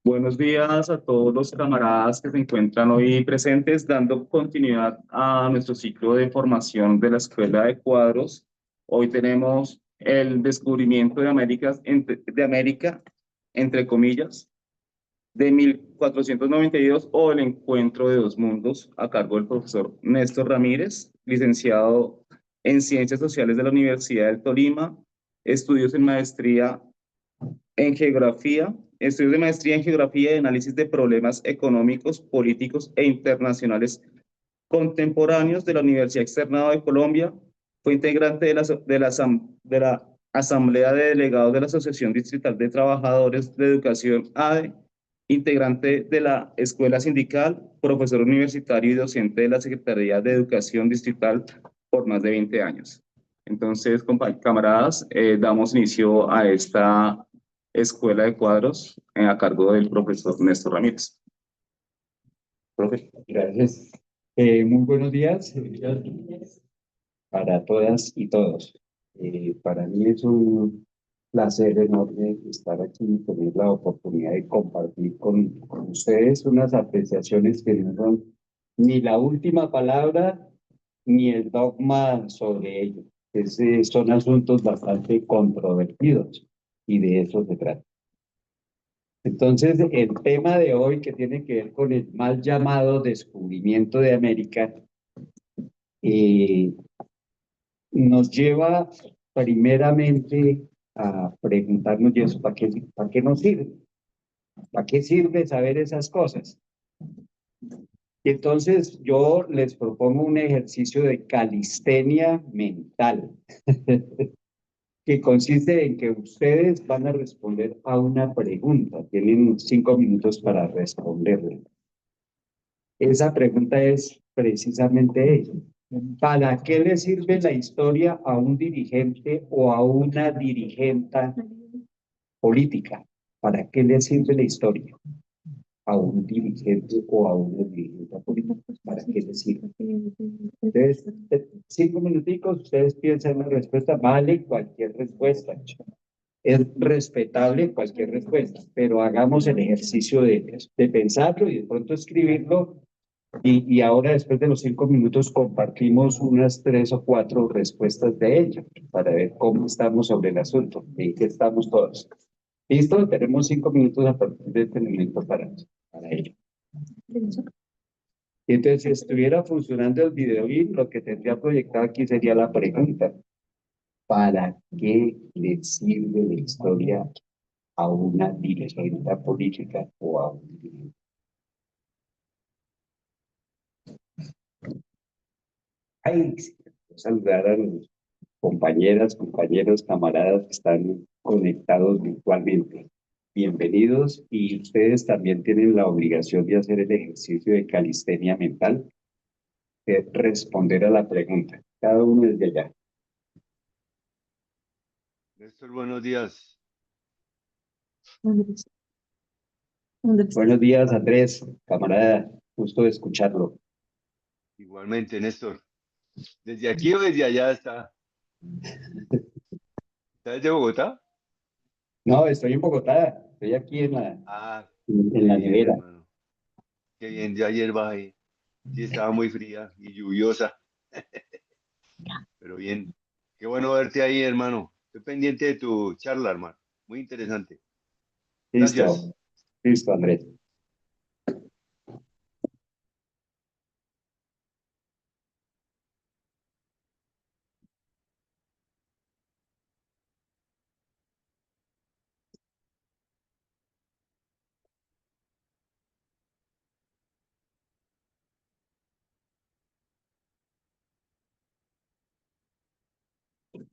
Buenos días a todos los camaradas que se encuentran hoy presentes, dando continuidad a nuestro ciclo de formación de la Escuela de Cuadros. Hoy tenemos el descubrimiento de América, entre comillas, de 1492 o el encuentro de dos mundos, a cargo del profesor Néstor Ramírez, licenciado en Ciencias Sociales de la Universidad del Tolima, estudios en maestría en geografía, estudios de maestría en geografía y análisis de problemas económicos, políticos e internacionales contemporáneos de la Universidad Externado de Colombia. Fue integrante de la Asamblea de Delegados de la Asociación Distrital de Trabajadores de Educación ADE, integrante de la Escuela Sindical, profesor universitario y docente de la Secretaría de Educación Distrital por más de 20 años. Entonces, camaradas, damos inicio a esta Escuela de Cuadros a cargo del profesor Néstor Ramírez. Profe. Gracias. Muy buenos días para todas y todos. Para mí es un placer enorme estar aquí y tener la oportunidad de compartir con ustedes unas apreciaciones que no son ni la última palabra ni el dogma sobre ello. Son asuntos bastante controvertidos y de eso se trata. Entonces, el tema de hoy que tiene que ver con el mal llamado descubrimiento de América nos lleva primeramente a preguntarnos, ¿y eso para qué nos sirve? ¿Para qué sirve saber esas cosas? Y entonces yo les propongo un ejercicio de calistenia mental, que consiste en que ustedes van a responder a una pregunta. Tienen 5 minutos para responderla. Esa pregunta es precisamente ella. ¿Para qué le sirve la historia a un dirigente o a una dirigenta política? ¿Para qué le sirve la historia a un dirigente o a una dirigente política? ¿Para qué le sirve? Entonces, 5 minuticos, ustedes piensan la respuesta, vale cualquier respuesta. Es respetable cualquier respuesta, pero hagamos el ejercicio de pensarlo y de pronto escribirlo. Y ahora, después de los 5 minutos, compartimos unas 3 o 4 respuestas de ella para ver cómo estamos sobre el asunto, en qué estamos todos. ¿Listo? Tenemos 5 minutos a partir de este momento para ello. Y entonces, si estuviera funcionando el video y lo que tendría proyectado aquí sería la pregunta: ¿para qué le sirve la historia a una dirigente política o a un dirigente? Ay, sí, saludar a los compañeras, compañeros, camaradas que están conectados virtualmente. Bienvenidos, y ustedes también tienen la obligación de hacer el ejercicio de calistenia mental, de responder a la pregunta. Cada uno desde allá. Néstor, buenos días. Buenos días, Andrés, camarada, gusto de escucharlo. Igualmente, Néstor. ¿Desde aquí o desde allá está? ¿Está desde Bogotá? No, estoy en Bogotá, estoy aquí en Qué la bien, nevera. hermano. Qué bien, ya ayer bajé. Sí, estaba muy fría y lluviosa. Pero bien. Qué bueno verte ahí, hermano. Estoy pendiente de tu charla, hermano. Muy interesante. Gracias. Listo, listo, Andrés.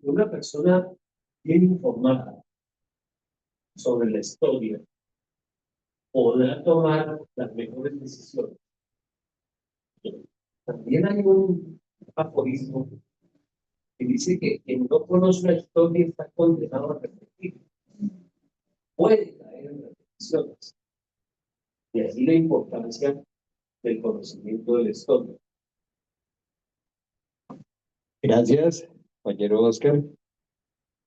Una persona bien informada sobre la historia podrá tomar las mejores decisiones. También hay un aforismo que dice que quien no conoce la historia está condenado a repetir. Puede caer en repeticiones. Y así la importancia del conocimiento de la historia. Gracias, compañero Oscar.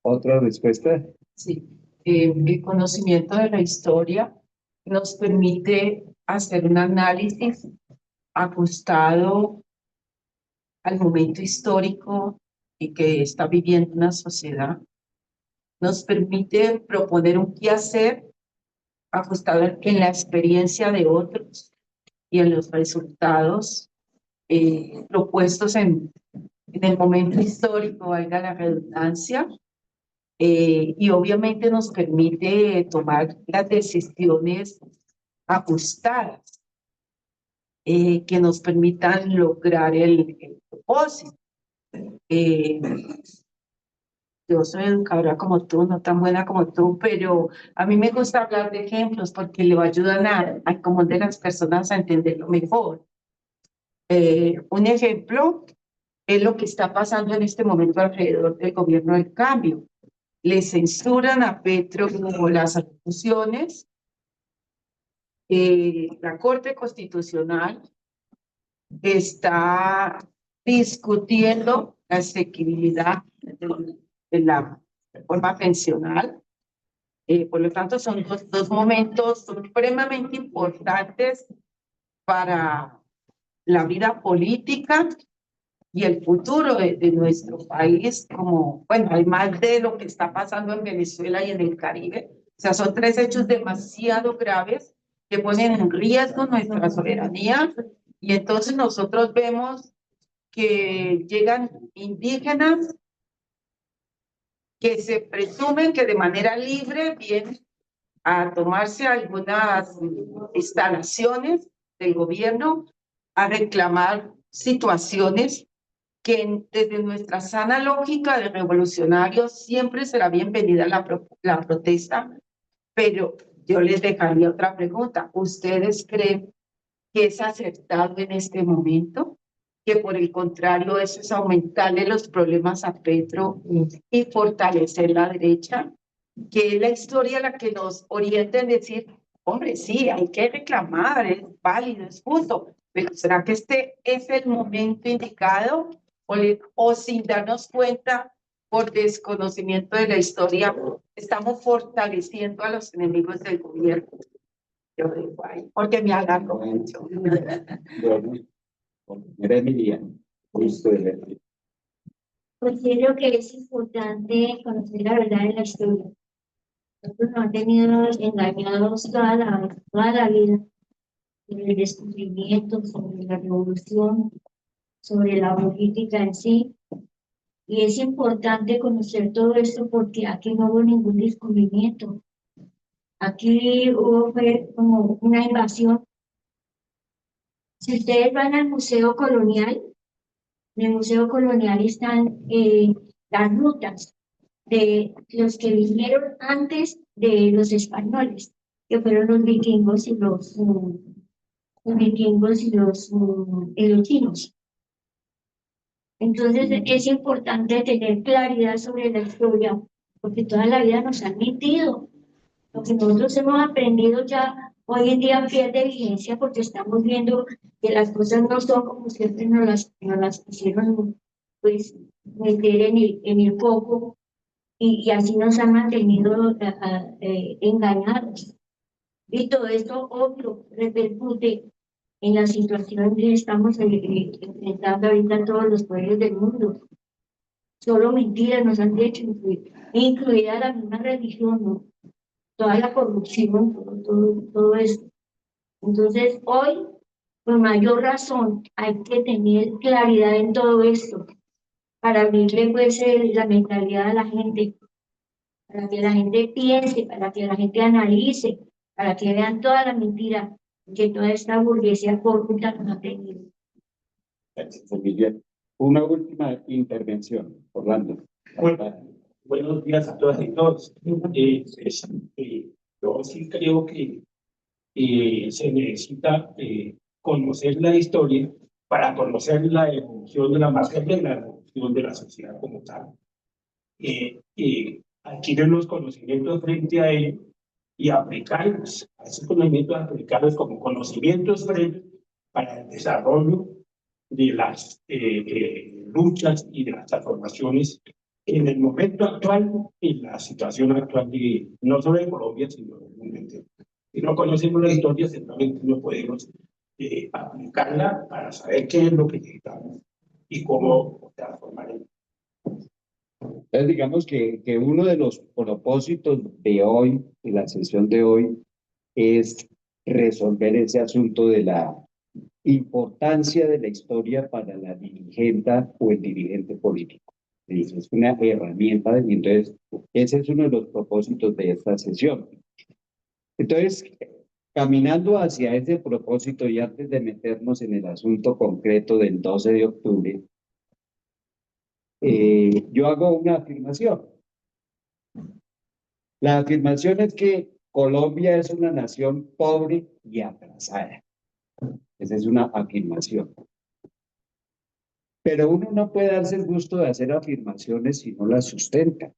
¿Otra respuesta? Sí, el conocimiento de la historia nos permite hacer un análisis ajustado al momento histórico y que está viviendo una sociedad. Nos permite proponer un quehacer ajustado en la experiencia de otros y en los resultados propuestos en el momento histórico, valga la redundancia, y obviamente nos permite tomar las decisiones ajustadas que nos permitan lograr el propósito. Yo soy educadora como tú, no tan buena como tú, pero a mí me gusta hablar de ejemplos porque le ayudan a como de las personas a entenderlo mejor. Un ejemplo es lo que está pasando en este momento alrededor del gobierno del cambio. Le censuran a Petro como las acusaciones. La Corte Constitucional está discutiendo la asequibilidad de la reforma pensional. Por lo tanto, son dos momentos supremamente importantes para la vida política y el futuro de nuestro país, como, bueno, además de lo que está pasando en Venezuela y en el Caribe. O sea, son tres hechos demasiado graves que ponen en riesgo nuestra soberanía. Y entonces nosotros vemos que llegan indígenas que se presumen que de manera libre vienen a tomarse algunas instalaciones del gobierno, a reclamar situaciones que desde nuestra sana lógica de revolucionarios siempre será bienvenida la protesta, pero yo les dejaría otra pregunta. ¿Ustedes creen que es acertado en este momento? Que por el contrario eso es aumentarle los problemas a Petro y fortalecer la derecha, que es la historia la que nos orienta en decir, hombre, sí, hay que reclamar, es válido, es justo, pero ¿será que este es el momento indicado? O sin darnos cuenta, por desconocimiento de la historia, estamos fortaleciendo a los enemigos del gobierno. Yo digo, ay, porque me alargo mucho. Bueno, compañera Emilia, gusto de verte. Considero que es importante conocer la verdad de la historia. Nosotros nos han tenido engañados toda la vida sobre el descubrimiento, sobre la revolución, sobre la política en sí. Y es importante conocer todo esto porque aquí no hubo ningún descubrimiento. Aquí fue como una invasión. Si ustedes van al Museo Colonial, en el Museo Colonial están las rutas de los que vinieron antes de los españoles, que fueron los vikingos y los chinos. Entonces es importante tener claridad sobre la historia, porque toda la vida nos han mentido. Lo que nosotros hemos aprendido ya hoy en día pierde vigencia porque estamos viendo que las cosas no son como siempre nos las quisieron pues, meter en el foco y así nos han mantenido engañados. Y todo esto, obvio, repercute en la situación que estamos enfrentando ahorita todos los pueblos del mundo. Solo mentiras nos han hecho, incluida la misma religión, ¿no? Toda la corrupción, todo esto. Entonces, hoy, por mayor razón, hay que tener claridad en todo esto para abrirle pues, la mentalidad a la gente, para que la gente piense, para que la gente analice, para que vean toda la mentira que toda esta burguesía corrupta nos ha tenido. Gracias, Emilia. Una última intervención, Orlando. Buenos días a todas y todos. Yo sí creo que se necesita conocer la historia para conocer la evolución de la masacre y la evolución de la sociedad como tal. Adquirir los conocimientos frente a ello y aplicarlos, a esos conocimientos, aplicarlos como conocimientos previos para el desarrollo de las luchas y de las transformaciones en el momento actual y la situación actual de no solo de Colombia, sino del mundo entero. Si no conocemos la historia, seguramente no podemos aplicarla para saber qué es lo que necesitamos y cómo transformar el. Entonces, digamos que uno de los propósitos de hoy, de la sesión de hoy, es resolver ese asunto de la importancia de la historia para la dirigente o el dirigente político. Es una herramienta, y entonces ese es uno de los propósitos de esta sesión. Entonces, caminando hacia ese propósito y antes de meternos en el asunto concreto del 12 de octubre, yo hago una afirmación. La afirmación es que Colombia es una nación pobre y atrasada. Esa es una afirmación. Pero uno no puede darse el gusto de hacer afirmaciones si no las sustenta.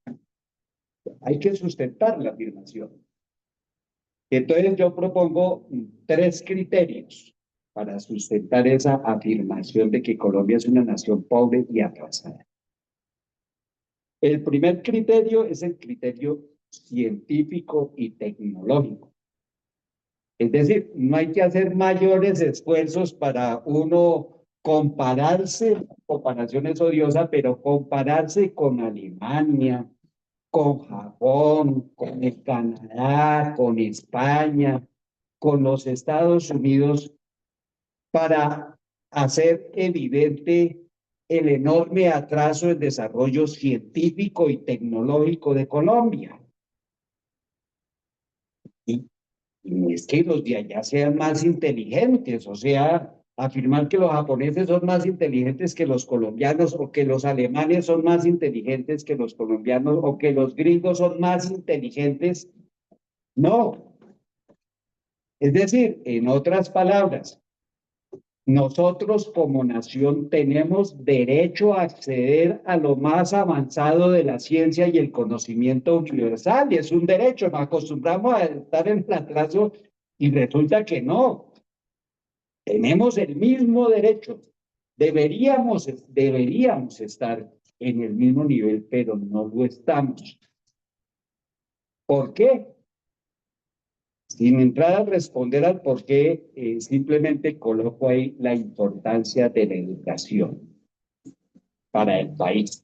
Hay que sustentar la afirmación. Entonces yo propongo 3 criterios para sustentar esa afirmación de que Colombia es una nación pobre y atrasada. El primer criterio es el criterio científico y tecnológico. Es decir, no hay que hacer mayores esfuerzos para uno compararse, comparación es odiosa, pero compararse con Alemania, con Japón, con el Canadá, con España, con los Estados Unidos, para hacer evidente el enorme atraso en desarrollo científico y tecnológico de Colombia. Y no es que los de allá sean más inteligentes, o sea, afirmar que los japoneses son más inteligentes que los colombianos, o que los alemanes son más inteligentes que los colombianos, o que los gringos son más inteligentes, no. Es decir, en otras palabras, nosotros como nación tenemos derecho a acceder a lo más avanzado de la ciencia y el conocimiento universal, y es un derecho. Nos acostumbramos a estar en el atraso y resulta que no. Tenemos el mismo derecho. Deberíamos estar en el mismo nivel, pero no lo estamos. ¿Por qué? Sin entrar a responder al por qué, simplemente coloco ahí la importancia de la educación para el país.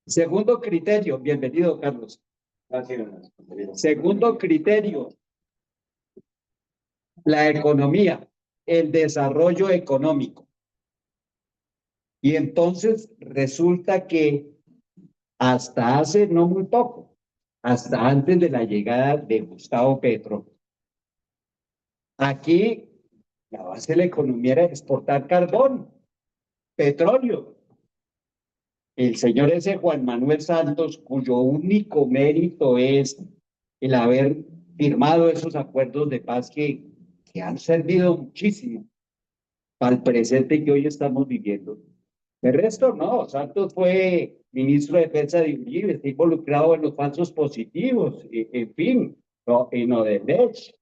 Segundo criterio, bienvenido, Carlos. Gracias. Segundo criterio, la economía, el desarrollo económico. Y entonces resulta que hasta hace no muy poco, hasta antes de la llegada de Gustavo Petro, aquí la base de la economía era exportar carbón, petróleo. El señor ese Juan Manuel Santos, cuyo único mérito es el haber firmado esos acuerdos de paz que han servido muchísimo para el presente que hoy estamos viviendo. El resto no, Santos fue ministro de Defensa de Uribe, está involucrado en los falsos positivos, en fin, en Odebrecht.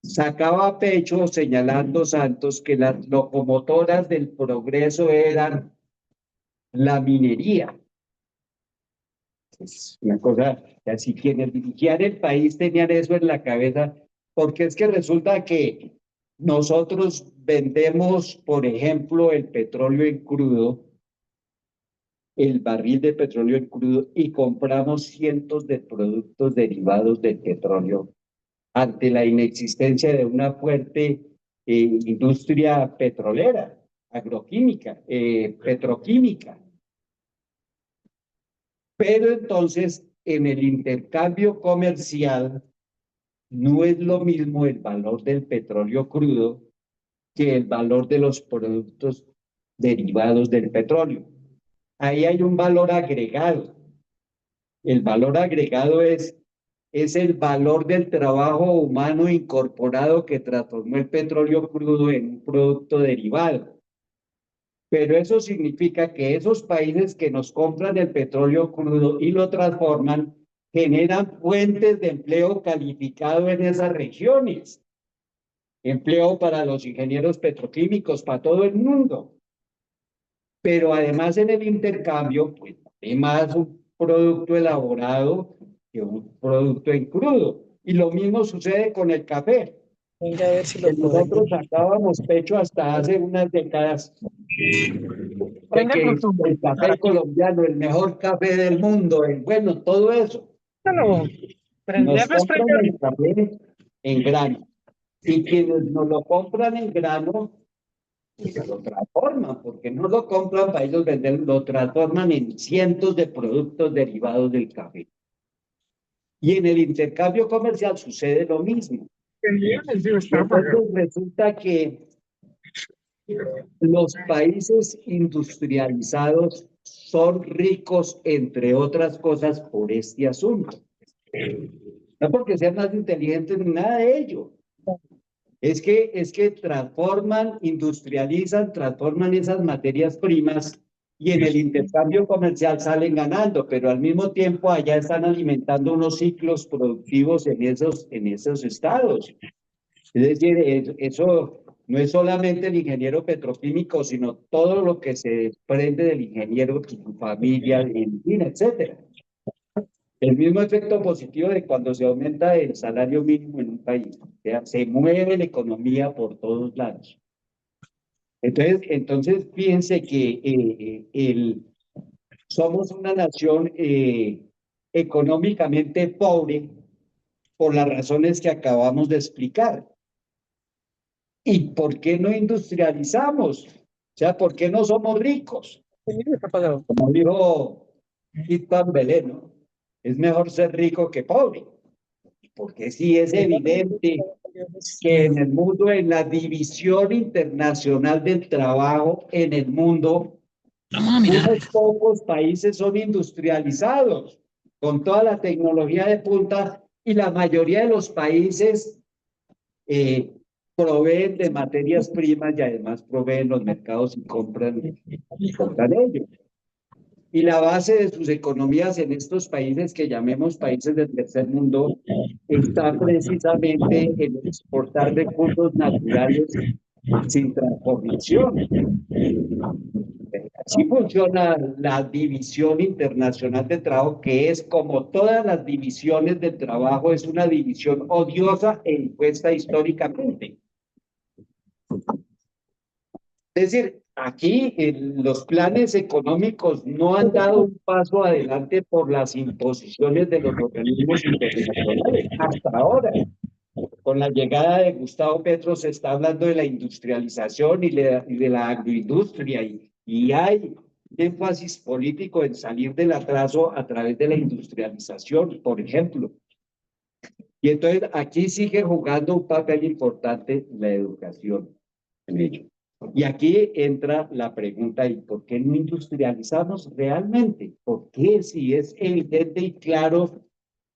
Sacaba pecho señalando Santos que las locomotoras del progreso eran la minería. Es una cosa, así quienes dirigían el país tenían eso en la cabeza, porque es que resulta que nosotros vendemos, por ejemplo, el petróleo en crudo, el barril de petróleo en crudo, y compramos cientos de productos derivados del petróleo ante la inexistencia de una fuerte industria petrolera, agroquímica, petroquímica. Pero entonces, en el intercambio comercial, no es lo mismo el valor del petróleo crudo que el valor de los productos derivados del petróleo. Ahí hay un valor agregado. El valor agregado es el valor del trabajo humano incorporado que transformó el petróleo crudo en un producto derivado. Pero eso significa que esos países que nos compran el petróleo crudo y lo transforman, generan fuentes de empleo calificado en esas regiones. Empleo para los ingenieros petroquímicos, para todo el mundo. Pero además en el intercambio, pues además producto elaborado que un producto en crudo. Y lo mismo sucede con el café. Venga a ver si lo Que nosotros podemos. sacábamos pecho hasta hace unas décadas de Venga que con su el café colombiano, el mejor café del mundo, bueno, todo eso. Bueno, Nos prenderlo es compran prenderlo. el café en grano. Y quienes nos lo compran en grano, pues lo transforman, porque no lo compran para ellos vender, lo transforman en cientos de productos derivados del café. Y en el intercambio comercial sucede lo mismo. Les digo, Y está para entonces resulta que los países industrializados son ricos, entre otras cosas, por este asunto. No porque sean más inteligentes ni nada de ello. Es que transforman, industrializan, transforman esas materias primas y en el intercambio comercial salen ganando, pero al mismo tiempo allá están alimentando unos ciclos productivos en esos estados. Es decir, eso no es solamente el ingeniero petroquímico, sino todo lo que se desprende del ingeniero, su familia, en fin, etcétera. El mismo efecto positivo de cuando se aumenta el salario mínimo en un país. O sea, se mueve la economía por todos lados. Entonces fíjense que somos una nación económicamente pobre por las razones que acabamos de explicar. ¿Y por qué no industrializamos? O sea, ¿por qué no somos ricos? está apagado. Como dijo Itan Belén, ¿no? Es mejor ser rico que pobre. Porque sí es evidente que en el mundo, en la división internacional del trabajo en el mundo, unos pocos países son industrializados con toda la tecnología de punta y la mayoría de los países proveen de materias primas y además proveen los mercados y compran ellos. Y la base de sus economías en estos países que llamemos países del tercer mundo está precisamente en exportar recursos naturales sin transformación. Así funciona la división internacional del trabajo, que es como todas las divisiones del trabajo, es una división odiosa e impuesta históricamente. Es decir, aquí los planes económicos no han dado un paso adelante por las imposiciones de los organismos internacionales hasta ahora. Con la llegada de Gustavo Petro se está hablando de la industrialización y de la agroindustria y hay énfasis político en salir del atraso a través de la industrialización, por ejemplo. Y entonces aquí sigue jugando un papel importante la educación en ello. Y aquí entra la pregunta, ¿y por qué no industrializamos realmente? ¿Por qué, si es evidente y claro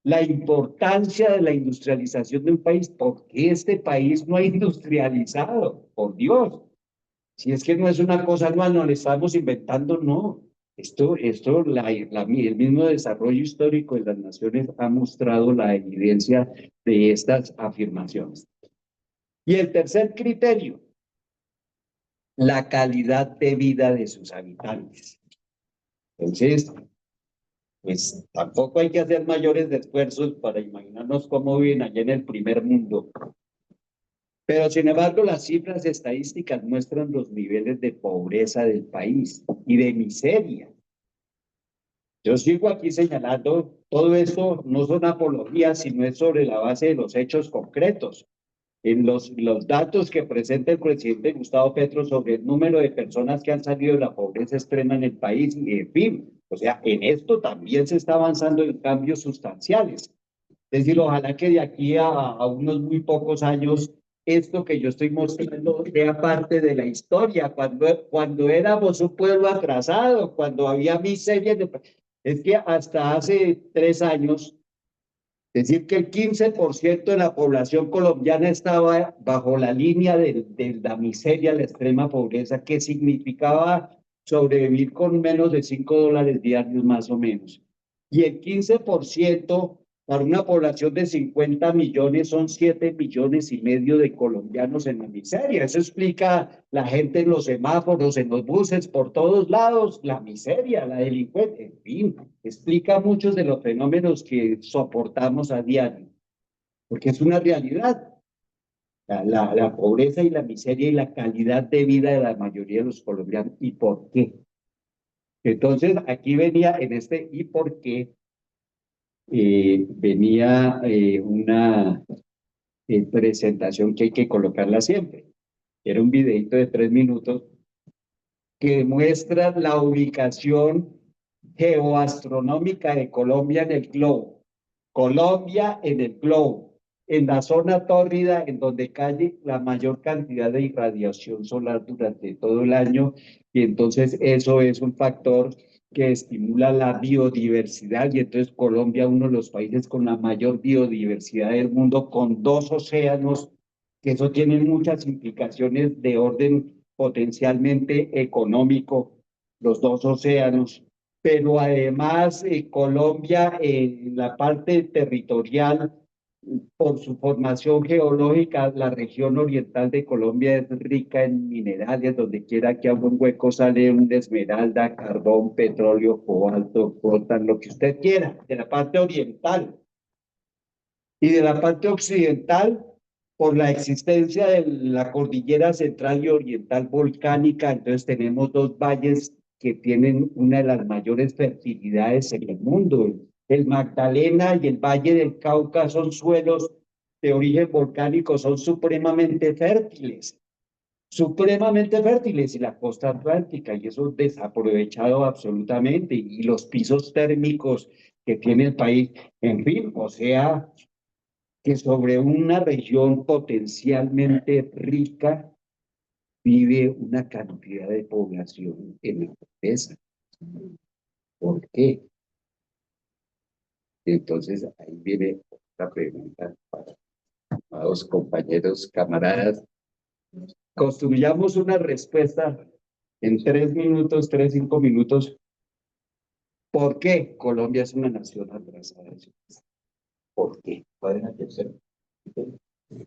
la importancia de la industrialización de un país, por qué este país no ha industrializado? Por Dios, si es que no es una cosa nueva, no le estamos inventando, no. El mismo desarrollo histórico de las naciones ha mostrado la evidencia de estas afirmaciones. Y el tercer criterio, la calidad de vida de sus habitantes. Entonces, pues tampoco hay que hacer mayores esfuerzos para imaginarnos cómo viven allá en el primer mundo. Pero sin embargo, las cifras estadísticas muestran los niveles de pobreza del país y de miseria. Yo sigo aquí señalando, todo esto no son apologías, sino es sobre la base de los hechos concretos. En los datos que presenta el presidente Gustavo Petro sobre el número de personas que han salido de la pobreza extrema en el país, y en fin, o sea, en esto también se está avanzando en cambios sustanciales. Es decir, ojalá que de aquí a unos muy pocos años, esto que yo estoy mostrando sea parte de la historia, cuando éramos un pueblo atrasado, cuando había miseria. Es que hasta hace 3 años, es decir, que el 15% de la población colombiana estaba bajo la línea de la miseria, la extrema pobreza, que significaba sobrevivir con menos de $5 diarios más o menos. Y el 15% Para una población de 50 millones son 7,5 millones de colombianos en la miseria. Eso explica la gente en los semáforos, en los buses, por todos lados, la miseria, la delincuencia, en fin, explica muchos de los fenómenos que soportamos a diario, porque es una realidad. La pobreza y la miseria y la calidad de vida de la mayoría de los colombianos. ¿Y por qué? Entonces, aquí venía en este ¿y por qué? Venía una presentación que hay que colocarla siempre. Era un videito de 3 minutos que muestra la ubicación geoastronómica de Colombia en el globo. Colombia en el globo, en la zona tórrida en donde cae la mayor cantidad de irradiación solar durante todo el año, y entonces eso es un factor que estimula la biodiversidad, y entonces Colombia, uno de los países con la mayor biodiversidad del mundo, con 2 océanos, que eso tiene muchas implicaciones de orden potencialmente económico, los 2 océanos, pero además Colombia en la parte territorial, por su formación geológica, la región oriental de Colombia es rica en minerales, donde quiera que haga un hueco sale una esmeralda, carbón, petróleo, cobalto, coltan, lo que usted quiera, de la parte oriental. Y de la parte occidental, por la existencia de la cordillera central y oriental volcánica, entonces tenemos 2 valles que tienen una de las mayores fertilidades en el mundo. El Magdalena y el Valle del Cauca son suelos de origen volcánico, son supremamente fértiles, y la costa atlántica, y eso desaprovechado absolutamente, y los pisos térmicos que tiene el país, en fin, o sea, que sobre una región potencialmente rica vive una cantidad de población en la pobreza. ¿Por qué? Entonces ahí viene otra pregunta para los compañeros, camaradas. Construyamos una respuesta en 3 minutos, 5 minutos. ¿Por qué Colombia es una nación atrasada? ¿Por qué? ¿Cuál es el tercer criterio?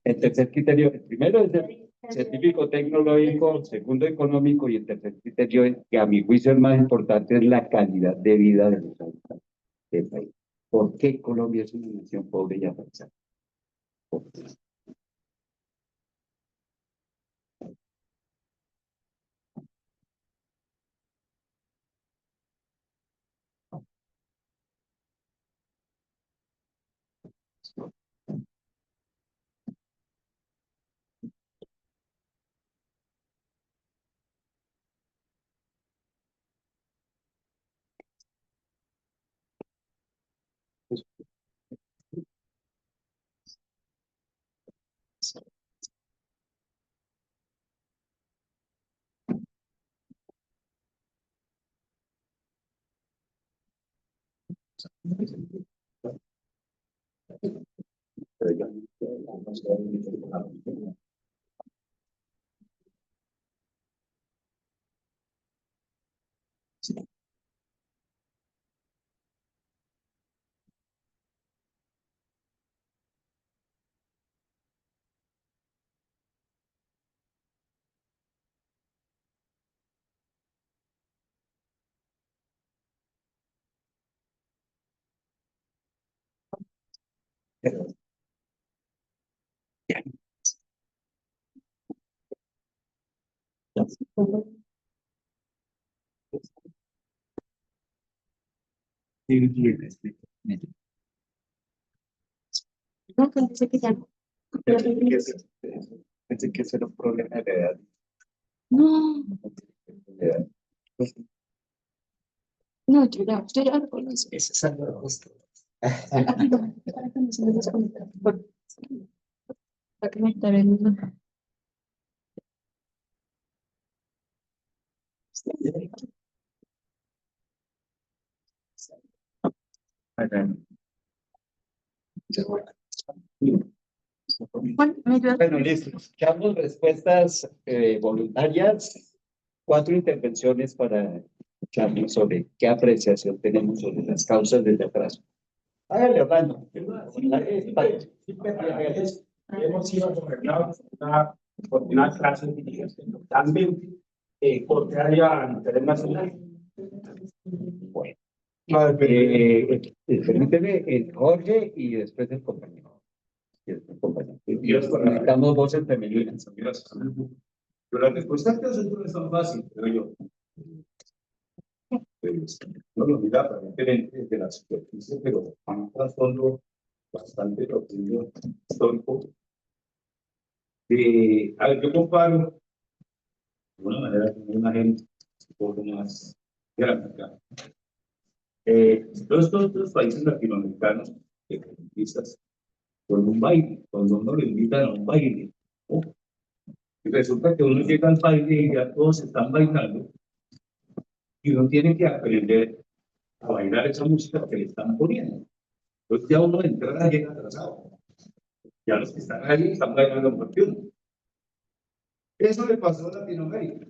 El tercer criterio, el primero es el científico tecnológico, el segundo económico, y el tercer criterio, que a mi juicio es más importante, es la calidad de vida de los habitantes del país. ¿Por qué Colombia es una nación pobre y avanzada? ¿Por qué? No, pensé que ya. Pensé que ese era un problema de edad. No, no, yo ya lo conozco. Ese es algo justo. Para que no se me desconecte. Para que me estaré viendo. Bueno, me ayuda. Bueno, listo. Escuchamos respuestas voluntarias. 4 intervenciones para escucharnos sobre qué apreciación tenemos sobre las causas del atraso. Hágale, Orlando. Hemos sido gobernados por una clase dirigida totalmente contraria al interés nacional. Bueno, permíteme, Jorge y después el compañero. Necesitamos voces femeninas. Pero la respuesta que nosotros no es tan fácil, creo yo. Pues, no lo mira aparentemente desde la superficie, pero a un trasfondo bastante profundo, histórico. A ver, yo comparo de una manera con una imagen un poco más gráfica. Todos los países latinoamericanos que conquistas con un baile, cuando uno le invitan a un baile, ¿no? Y resulta que uno llega al baile y ya todos están bailando y uno tiene que aprender a bailar esa música que le están poniendo. Entonces ya uno de entrada llega atrasado. Ya los que están ahí están bailando por uno. Eso le pasó a Latinoamérica.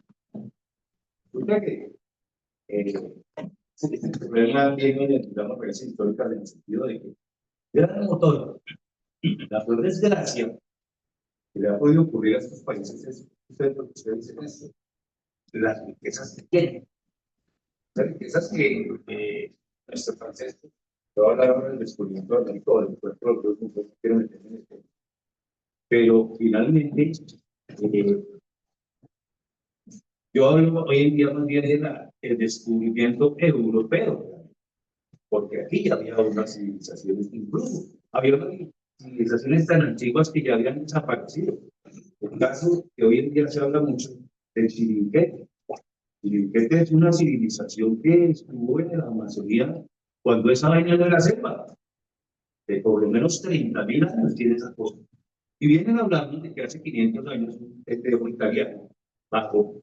Resulta que este problema tiene, digamos, referencia histórica en el sentido de que era como todo. La peor desgracia que le ha podido ocurrir a estos países es, ustedes dicen esto, las riquezas que tienen. Las riquezas que nuestros ancestros, yo hablar ahora del descubrimiento del México, del puerto de los grupos, quiero meterme en este. Pero finalmente, yo hablo hoy en día más bien del descubrimiento europeo, porque aquí había unas civilizaciones, incluso había unas civilizaciones tan antiguas que ya habían desaparecido. El caso que hoy en día se habla mucho del Chiribiquete. Chiribiquete es una civilización que estuvo en la Amazonía cuando esa vaina no era selva. De por lo menos 30.000 años tiene esa cosa. Y vienen hablando de que hace 500 años un pendejo italiano bajo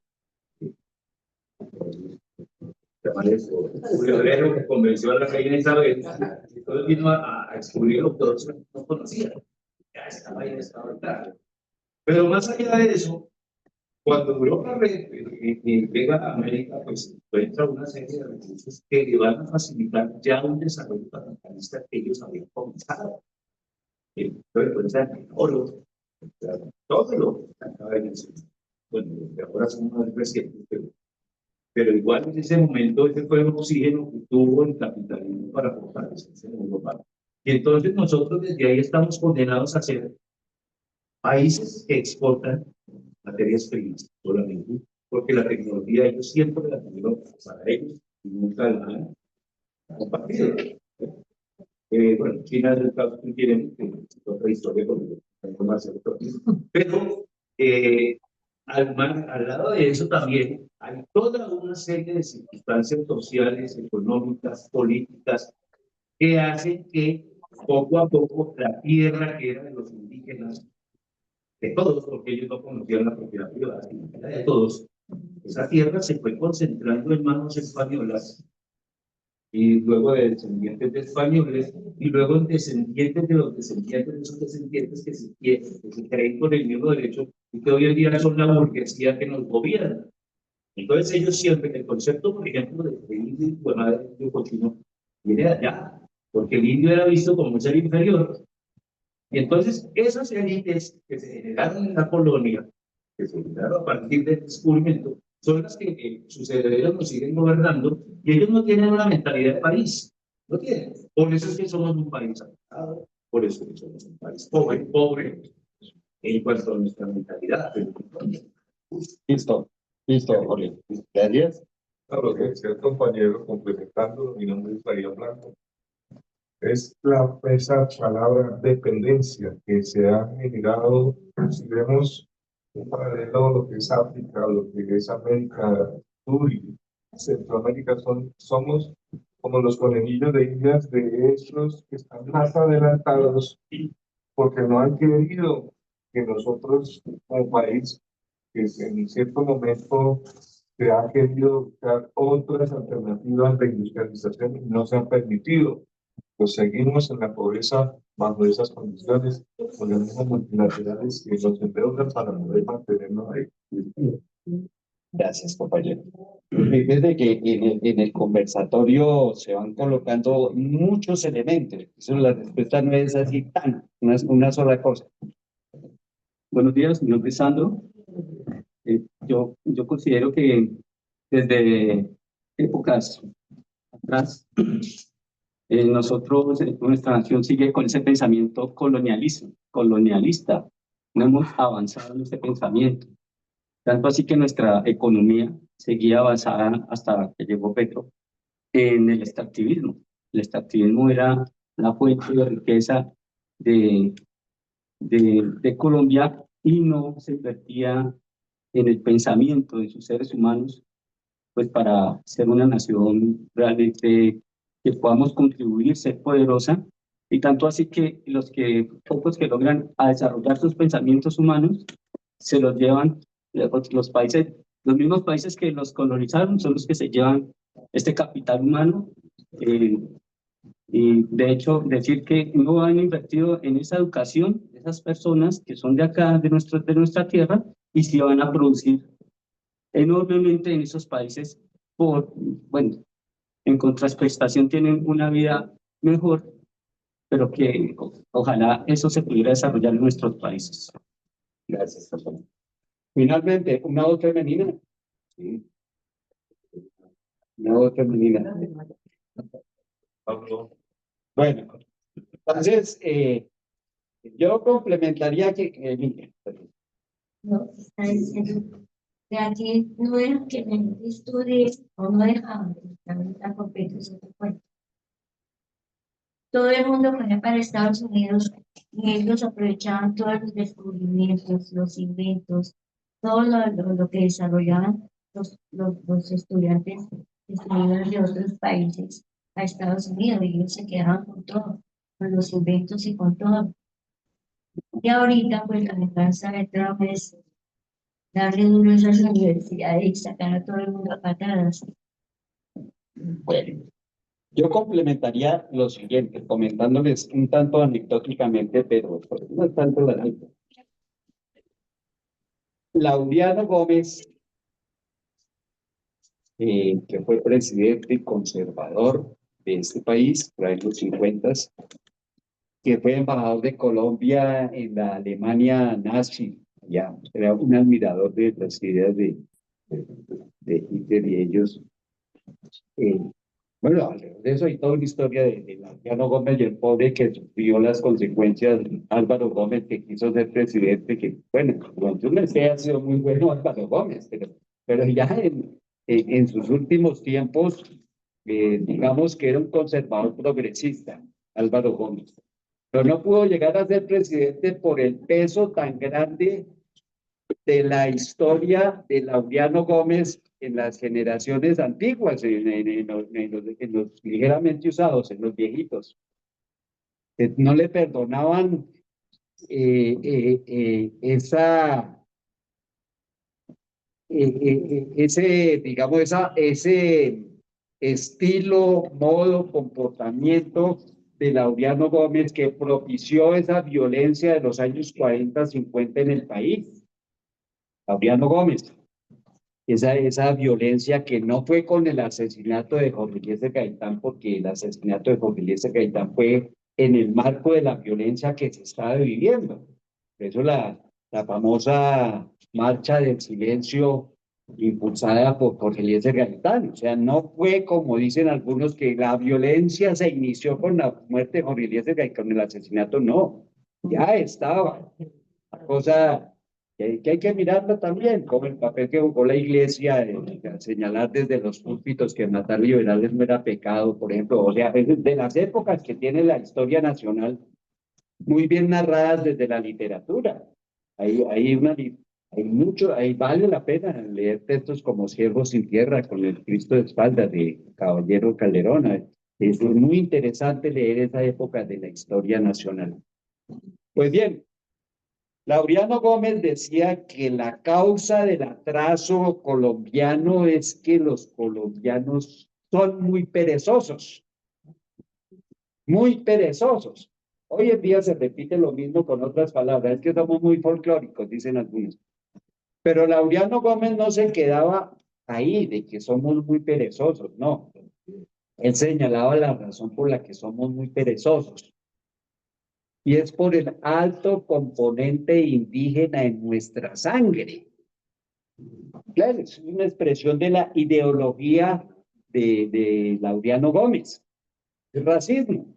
Julio Obrero, que convenció a la reina Isabel, entonces vino a descubrir lo que todos no conocían. Ya estaba ahí, estaba claro. Pero más allá de eso, cuando Europa llega a América, pues encuentra una serie de recursos que le van a facilitar ya un desarrollo capitalista que ellos habían comenzado. Entonces encuentran oro, todo lo que acaba de decir. Bueno, de ahora son más recientes, pero igual en ese momento ese fue el oxígeno que tuvo el capitalismo para fortalecerse en Europa. Y entonces nosotros desde ahí estamos condenados a ser países que exportan materias primas solamente, porque la tecnología ellos siempre la tuvieron para ellos y nunca la han compartido. Bueno, China es el caso que tienen, que es otra historia con pero al lado de eso también hay toda una serie de circunstancias sociales, económicas, políticas, que hacen que poco a poco la tierra que era de los indígenas, de todos, porque ellos no conocían la propiedad privada, sino que era de todos, esa tierra se fue concentrando en manos españolas y luego de descendientes de españoles, y luego en descendientes de los descendientes de esos descendientes que se creen con el mismo derecho y que hoy en día son la burguesía que nos gobierna. Entonces ellos siempre, el concepto, por ejemplo, de indio y de cochino, viene de allá, porque el indio era visto como un ser inferior. Y entonces esas élites que se generaron en la colonia, que se generaron a partir del descubrimiento, son las que sus herederos nos siguen gobernando y ellos no tienen una mentalidad de país, no tienen. Por eso es que somos un país avanzado, por eso es que somos un país pobre en cuanto a nuestra mentalidad. Listo, Jorge. Gracias. A lo que decía el compañero, complementando, mi nombre es María Blanco. Es esa palabra dependencia que se ha generado, si vemos un paralelo a lo que es África, a lo que es América Sur y Centroamérica, somos como los conejillos de indias de estos que están más adelantados porque no han querido que nosotros como país, que en cierto momento se ha querido buscar otras alternativas de industrialización y no se han permitido. Pues seguimos en la pobreza bajo esas condiciones, con las mismas multinacionales que nos endeudan para poder mantenernos ahí. Gracias, compañero. Desde que en el conversatorio se van colocando muchos elementos. Eso, la respuesta no es así tan, no es una sola cosa. Buenos días, mi nombre es Sandro. Yo considero que desde épocas atrás, nuestra nación sigue con ese pensamiento colonialista. No hemos avanzado en ese pensamiento. Tanto así que nuestra economía seguía avanzada hasta que llegó Petro en el extractivismo. El extractivismo era la fuente de riqueza de Colombia y no se invertía en el pensamiento de sus seres humanos, pues para ser una nación realmente que podamos contribuir, ser poderosa, y tanto así que pocos que logran a desarrollar sus pensamientos humanos, se los llevan los países, los mismos países que los colonizaron son los que se llevan este capital humano. Y de hecho, decir que no han invertido en esa educación, esas personas que son de acá, de nuestra tierra, y sí van a producir enormemente en esos países bueno, en contraprestación tienen una vida mejor, pero que ojalá eso se pudiera desarrollar en nuestros países. Gracias, compañero. Finalmente, una voz femenina. Sí. Una voz femenina. Bueno, entonces, yo complementaría que No, está diciendo que aquí no dejan que la gente estudie o no dejaban, la competencia se fue. Todo el mundo fue para Estados Unidos y ellos aprovechaban todos los descubrimientos, los inventos, todo lo que desarrollaban los estudiantes que salían de otros países a Estados Unidos y ellos se quedaban con todo, con los inventos y con todo. Y ahorita pues la venganza de Trump es darle duro a esas universidades y sacar a todo el mundo a patadas. bueno, yo complementaría lo siguiente, comentándoles un tanto anecdóticamente, pero pues, no es tanto la anécdota. Laureano Gómez, que fue presidente conservador de este país, por ahí en los 50, que fue embajador de Colombia en la Alemania nazi, ya, era un admirador de las ideas de Hitler y ellos. Bueno, alrededor de eso hay toda una historia de Laureano Gómez y el pobre que sufrió las consecuencias, Álvaro Gómez, que quiso ser presidente, que bueno, durante una vez ha sido muy bueno Álvaro Gómez, pero ya en sus últimos tiempos, digamos que era un conservador progresista, Álvaro Gómez. Pero no pudo llegar a ser presidente por el peso tan grande de la historia de Laureano Gómez en las generaciones antiguas, en los ligeramente usados, en los viejitos. No le perdonaban ese estilo, modo, comportamiento de Laureano Gómez que propició esa violencia de los años 40, 50 en el país. Laureano Gómez. Esa violencia que no fue con el asesinato de Jorge Eliezer Gaitán, porque el asesinato de Jorge Eliezer Gaitán fue en el marco de la violencia que se estaba viviendo. Por eso la famosa marcha del silencio impulsada por Jorge Eliezer Gaitán. O sea, no fue como dicen algunos que la violencia se inició con la muerte de Jorge Eliezer Gaitán, con el asesinato, no. Ya estaba la cosa que hay que mirarlo también, como el papel que jugó la iglesia, señalar desde los púlpitos que matar liberales no era pecado, por ejemplo, o sea, es de las épocas que tiene la historia nacional muy bien narradas desde la literatura. Ahí vale la pena leer textos como Siervos sin Tierra, con el Cristo de espaldas de Caballero Calderón. Es muy interesante leer esa época de la historia nacional. Pues bien, Laureano Gómez decía que la causa del atraso colombiano es que los colombianos son muy perezosos, muy perezosos. Hoy en día se repite lo mismo con otras palabras, es que somos muy folclóricos, dicen algunos. Pero Laureano Gómez no se quedaba ahí, de que somos muy perezosos, no. Él señalaba la razón por la que somos muy perezosos. Y es por el alto componente indígena en nuestra sangre. Claro, es una expresión de la ideología de Laureano Gómez, el racismo.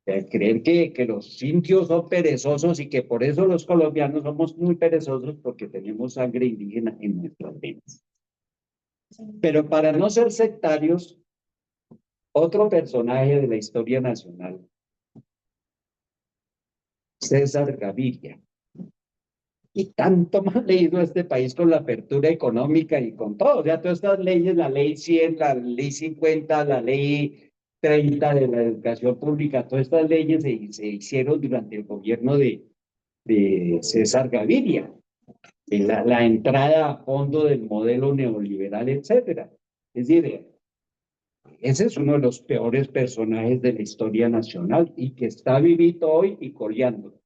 Creer que los indios son perezosos y que por eso los colombianos somos muy perezosos porque tenemos sangre indígena en nuestras venas. Pero para no ser sectarios, otro personaje de la historia nacional, César Gaviria. Y tanto más leído este país con la apertura económica y con todo. O sea, todas estas leyes, la ley 100, la ley 50, la ley 30 de la educación pública, todas estas leyes se hicieron durante el gobierno de César Gaviria, en la entrada a fondo del modelo neoliberal, etcétera. Es decir, ese es uno de los peores personajes de la historia nacional y que está vivito hoy y coleando.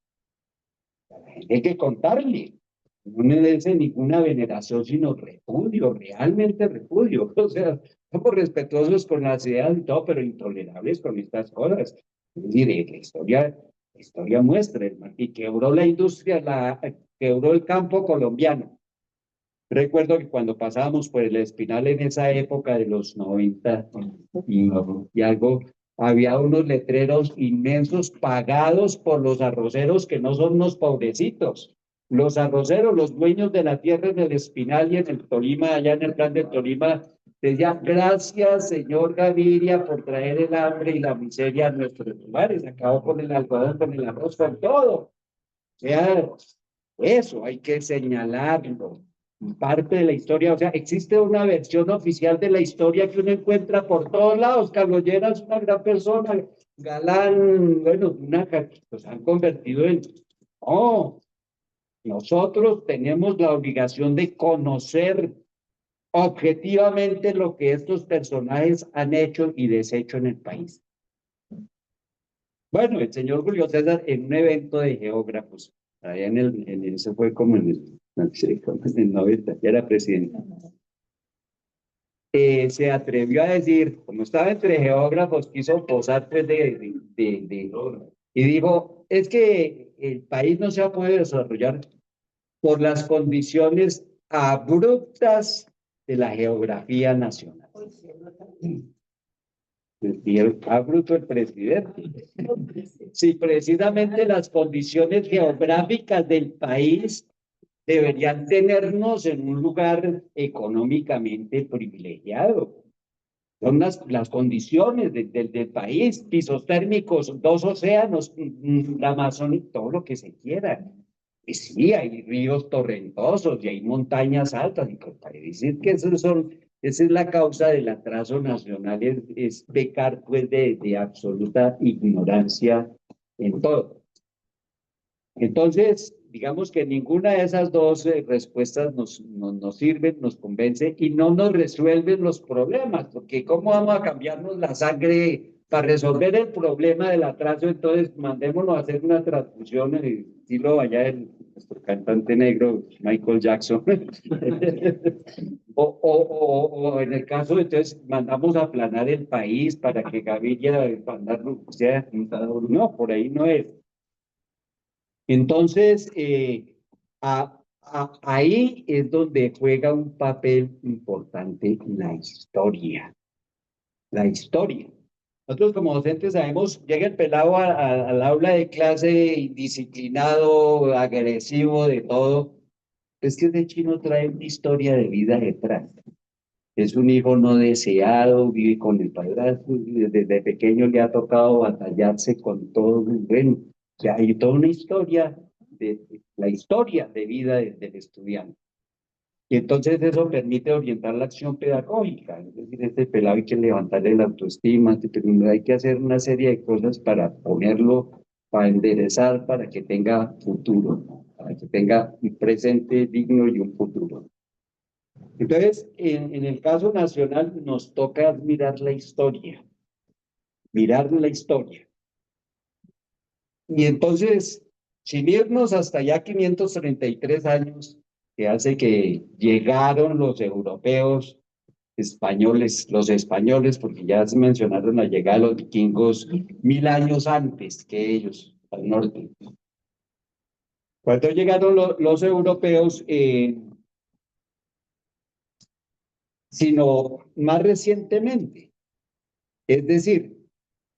Hay que contarle. No merece ninguna veneración, sino repudio, realmente repudio. O sea, somos respetuosos con las ideas y todo, pero intolerables con estas cosas. Es decir, la historia muestra, hermano, y quebró la industria, quebró el campo colombiano. Recuerdo que cuando pasábamos por el Espinal en esa época de los 90 y algo, había unos letreros inmensos pagados por los arroceros que no son unos pobrecitos. Los arroceros, los dueños de la tierra en el Espinal y en el Tolima, allá en el plan del Tolima, decían, gracias, señor Gaviria, por traer el hambre y la miseria a nuestros lugares. Acabó con el algodón, con el arroz, con todo. O sea, eso hay que señalarlo. Parte de la historia, o sea, existe una versión oficial de la historia que uno encuentra por todos lados. Carlos Lleras es una gran persona, galán, bueno, los han convertido en... No, nosotros tenemos la obligación de conocer objetivamente lo que estos personajes han hecho y deshecho en el país. Bueno, el señor Julio César, en un evento de geógrafos, allá eso fue como en el 90, ya era presidente, se atrevió a decir, como estaba entre geógrafos, quiso posar pues y dijo, es que el país no se va a poder desarrollar por las condiciones abruptas de la geografía nacional. Abrupto el presidente. Si precisamente las condiciones geográficas del país deberían tenernos en un lugar económicamente privilegiado. Son las condiciones del país, pisos térmicos, 2 océanos, la Amazonia, todo lo que se quiera. Y sí, hay ríos torrentosos y hay montañas altas, y para decir que esa es la causa del atraso nacional, es pecar pues de absoluta ignorancia en todo. Entonces, digamos que ninguna de esas dos respuestas nos sirven, nos convence y no nos resuelven los problemas, porque ¿cómo vamos a cambiarnos la sangre para resolver el problema del atraso? Entonces, mandémonos a hacer una transfusión, estilo allá nuestro cantante negro, Michael Jackson. o en el caso, entonces, mandamos a aplanar el país para que Gaviria, o sea, no, por ahí no es. Entonces, ahí es donde juega un papel importante la historia. La historia. Nosotros como docentes sabemos, llega el pelado al aula de clase indisciplinado, agresivo, de todo. Es que ese chino trae una historia de vida detrás. Es un hijo no deseado, vive con el padrastro, desde pequeño le ha tocado batallarse con todo. Bueno, o sea, hay toda una historia, la historia de vida del estudiante. Y entonces eso permite orientar la acción pedagógica. Es decir, este pelado hay que levantarle la autoestima, hay que hacer una serie de cosas para ponerlo, para enderezar, para que tenga futuro, para que tenga un presente digno y un futuro. Entonces, en el caso nacional nos toca mirar la historia. Y entonces, sin irnos hasta ya 533 años, que hace que llegaron los europeos españoles, los españoles, porque ya se mencionaron la llegada de los vikingos 1000 años antes que ellos al norte. Cuando llegaron los europeos, sino más recientemente. Es decir,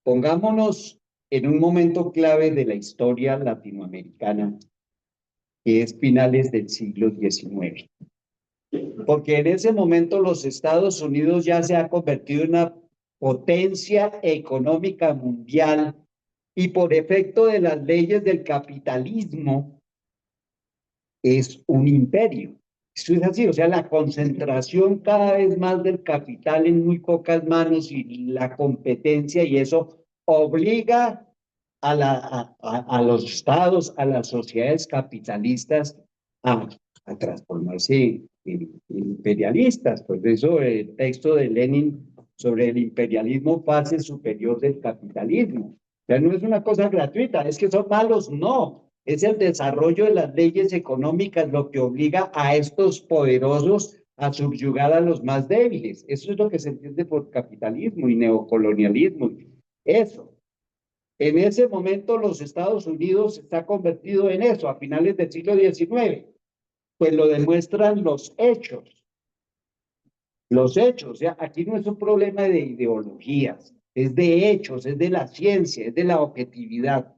pongámonos en un momento clave de la historia latinoamericana, que es finales del siglo XIX. Porque en ese momento los Estados Unidos ya se ha convertido en una potencia económica mundial y por efecto de las leyes del capitalismo es un imperio. Esto es así, o sea, la concentración cada vez más del capital en muy pocas manos y la competencia, y eso obliga a los estados, a las sociedades capitalistas a transformarse en imperialistas. Pues eso, el texto de Lenin sobre el imperialismo, fase superior del capitalismo. O sea, no es una cosa gratuita, es que son malos, no. Es el desarrollo de las leyes económicas lo que obliga a estos poderosos a subyugar a los más débiles. Eso es lo que se entiende por capitalismo y neocolonialismo. Eso. En ese momento los Estados Unidos se está convertido en eso, a finales del siglo XIX. Pues lo demuestran los hechos. Los hechos, o sea, aquí no es un problema de ideologías, es de hechos, es de la ciencia, es de la objetividad.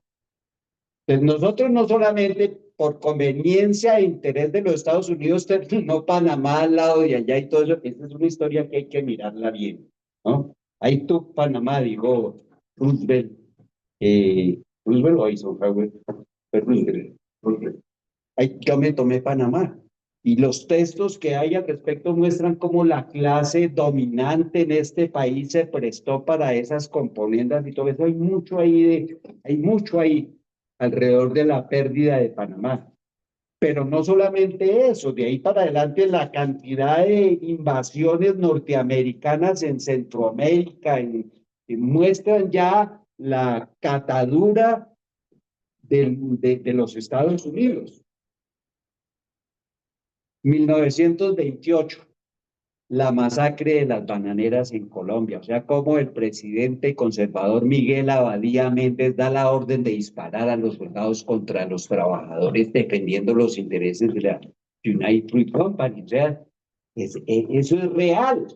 Pues nosotros no solamente por conveniencia e interés de los Estados Unidos terminó Panamá al lado de allá y todo eso, esta es una historia que hay que mirarla bien, ¿no? Ahí tú Panamá, dijo Roosevelt, Roosevelt o Eisenhower, fue Roosevelt. Ahí yo me tomé Panamá. Y los textos que hay al respecto muestran cómo la clase dominante en este país se prestó para esas componendas y todo eso. Hay mucho ahí alrededor de la pérdida de Panamá. Pero no solamente eso, de ahí para adelante la cantidad de invasiones norteamericanas en Centroamérica muestran ya la catadura de los Estados Unidos. 1928, la masacre de las bananeras en Colombia, o sea, como el presidente conservador Miguel Abadía Méndez da la orden de disparar a los soldados contra los trabajadores defendiendo los intereses de la United Fruit Company, o sea, eso es real,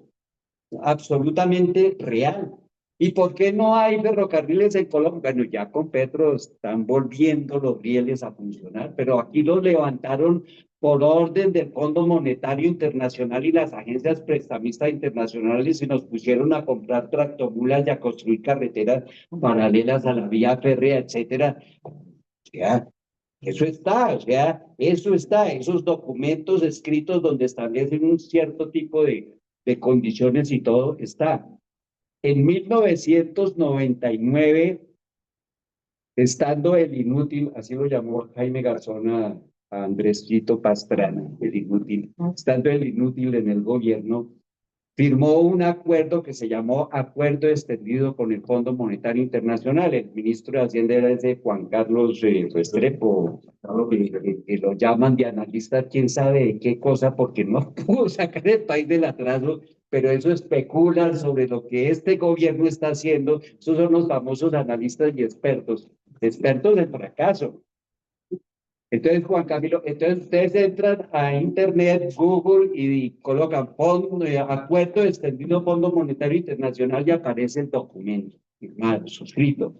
absolutamente real. ¿Y por qué no hay ferrocarriles en Colombia? Bueno, ya con Petro están volviendo los rieles a funcionar, pero aquí los levantaron por orden del Fondo Monetario Internacional y las agencias prestamistas internacionales y nos pusieron a comprar tractomulas y a construir carreteras paralelas a la vía férrea, etcétera. O sea, eso está, esos documentos escritos donde establecen un cierto tipo de condiciones y todo está. En 1999, estando el inútil, así lo llamó Jaime Garzón a Andrés Quito Pastrana, el inútil, estando el inútil en el gobierno, firmó un acuerdo que se llamó Acuerdo Extendido con el Fondo Monetario Internacional. El ministro de Hacienda era ese Juan Carlos Restrepo, que lo llaman de analista, quién sabe de qué cosa, porque no pudo sacar el país del atraso, pero eso especulan sobre lo que este gobierno está haciendo. Esos son los famosos analistas y expertos del fracaso. Entonces, Juan Camilo, entonces ustedes entran a Internet, Google y colocan Acuerdo Extendido Fondo Monetario Internacional y aparece el documento firmado, suscrito.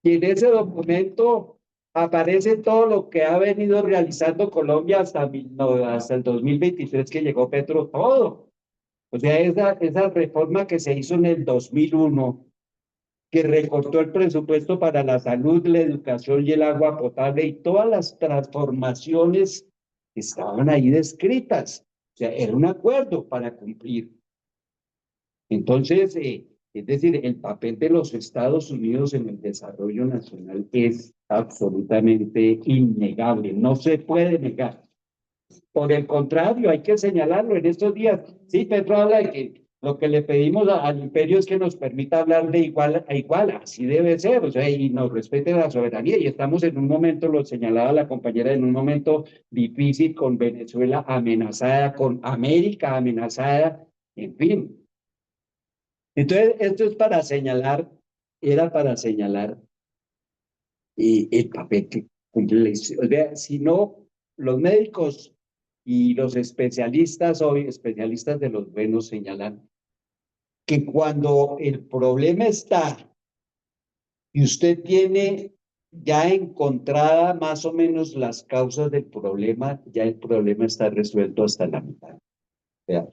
Y en ese documento aparece todo lo que ha venido realizando Colombia hasta el 2023 que llegó Petro, todo. O sea, esa reforma que se hizo en el 2001, que recortó el presupuesto para la salud, la educación y el agua potable y todas las transformaciones estaban ahí descritas. O sea, era un acuerdo para cumplir. Entonces, es decir, el papel de los Estados Unidos en el desarrollo nacional es absolutamente innegable, no se puede negar. Por el contrario, hay que señalarlo en estos días. Sí, Petro habla de que Lo que le pedimos al imperio es que nos permita hablar de igual a igual, así debe ser, o sea, y nos respete la soberanía. Y estamos en un momento, lo señalaba la compañera, en un momento difícil con Venezuela amenazada, con América amenazada, en fin. Entonces, esto es para señalar, era para señalar el papel que cumple la historia. O sea, si no, los médicos y los especialistas hoy, especialistas de los buenos, señalan que cuando el problema está y usted tiene ya encontrada más o menos las causas del problema, ya el problema está resuelto hasta la mitad. O sea,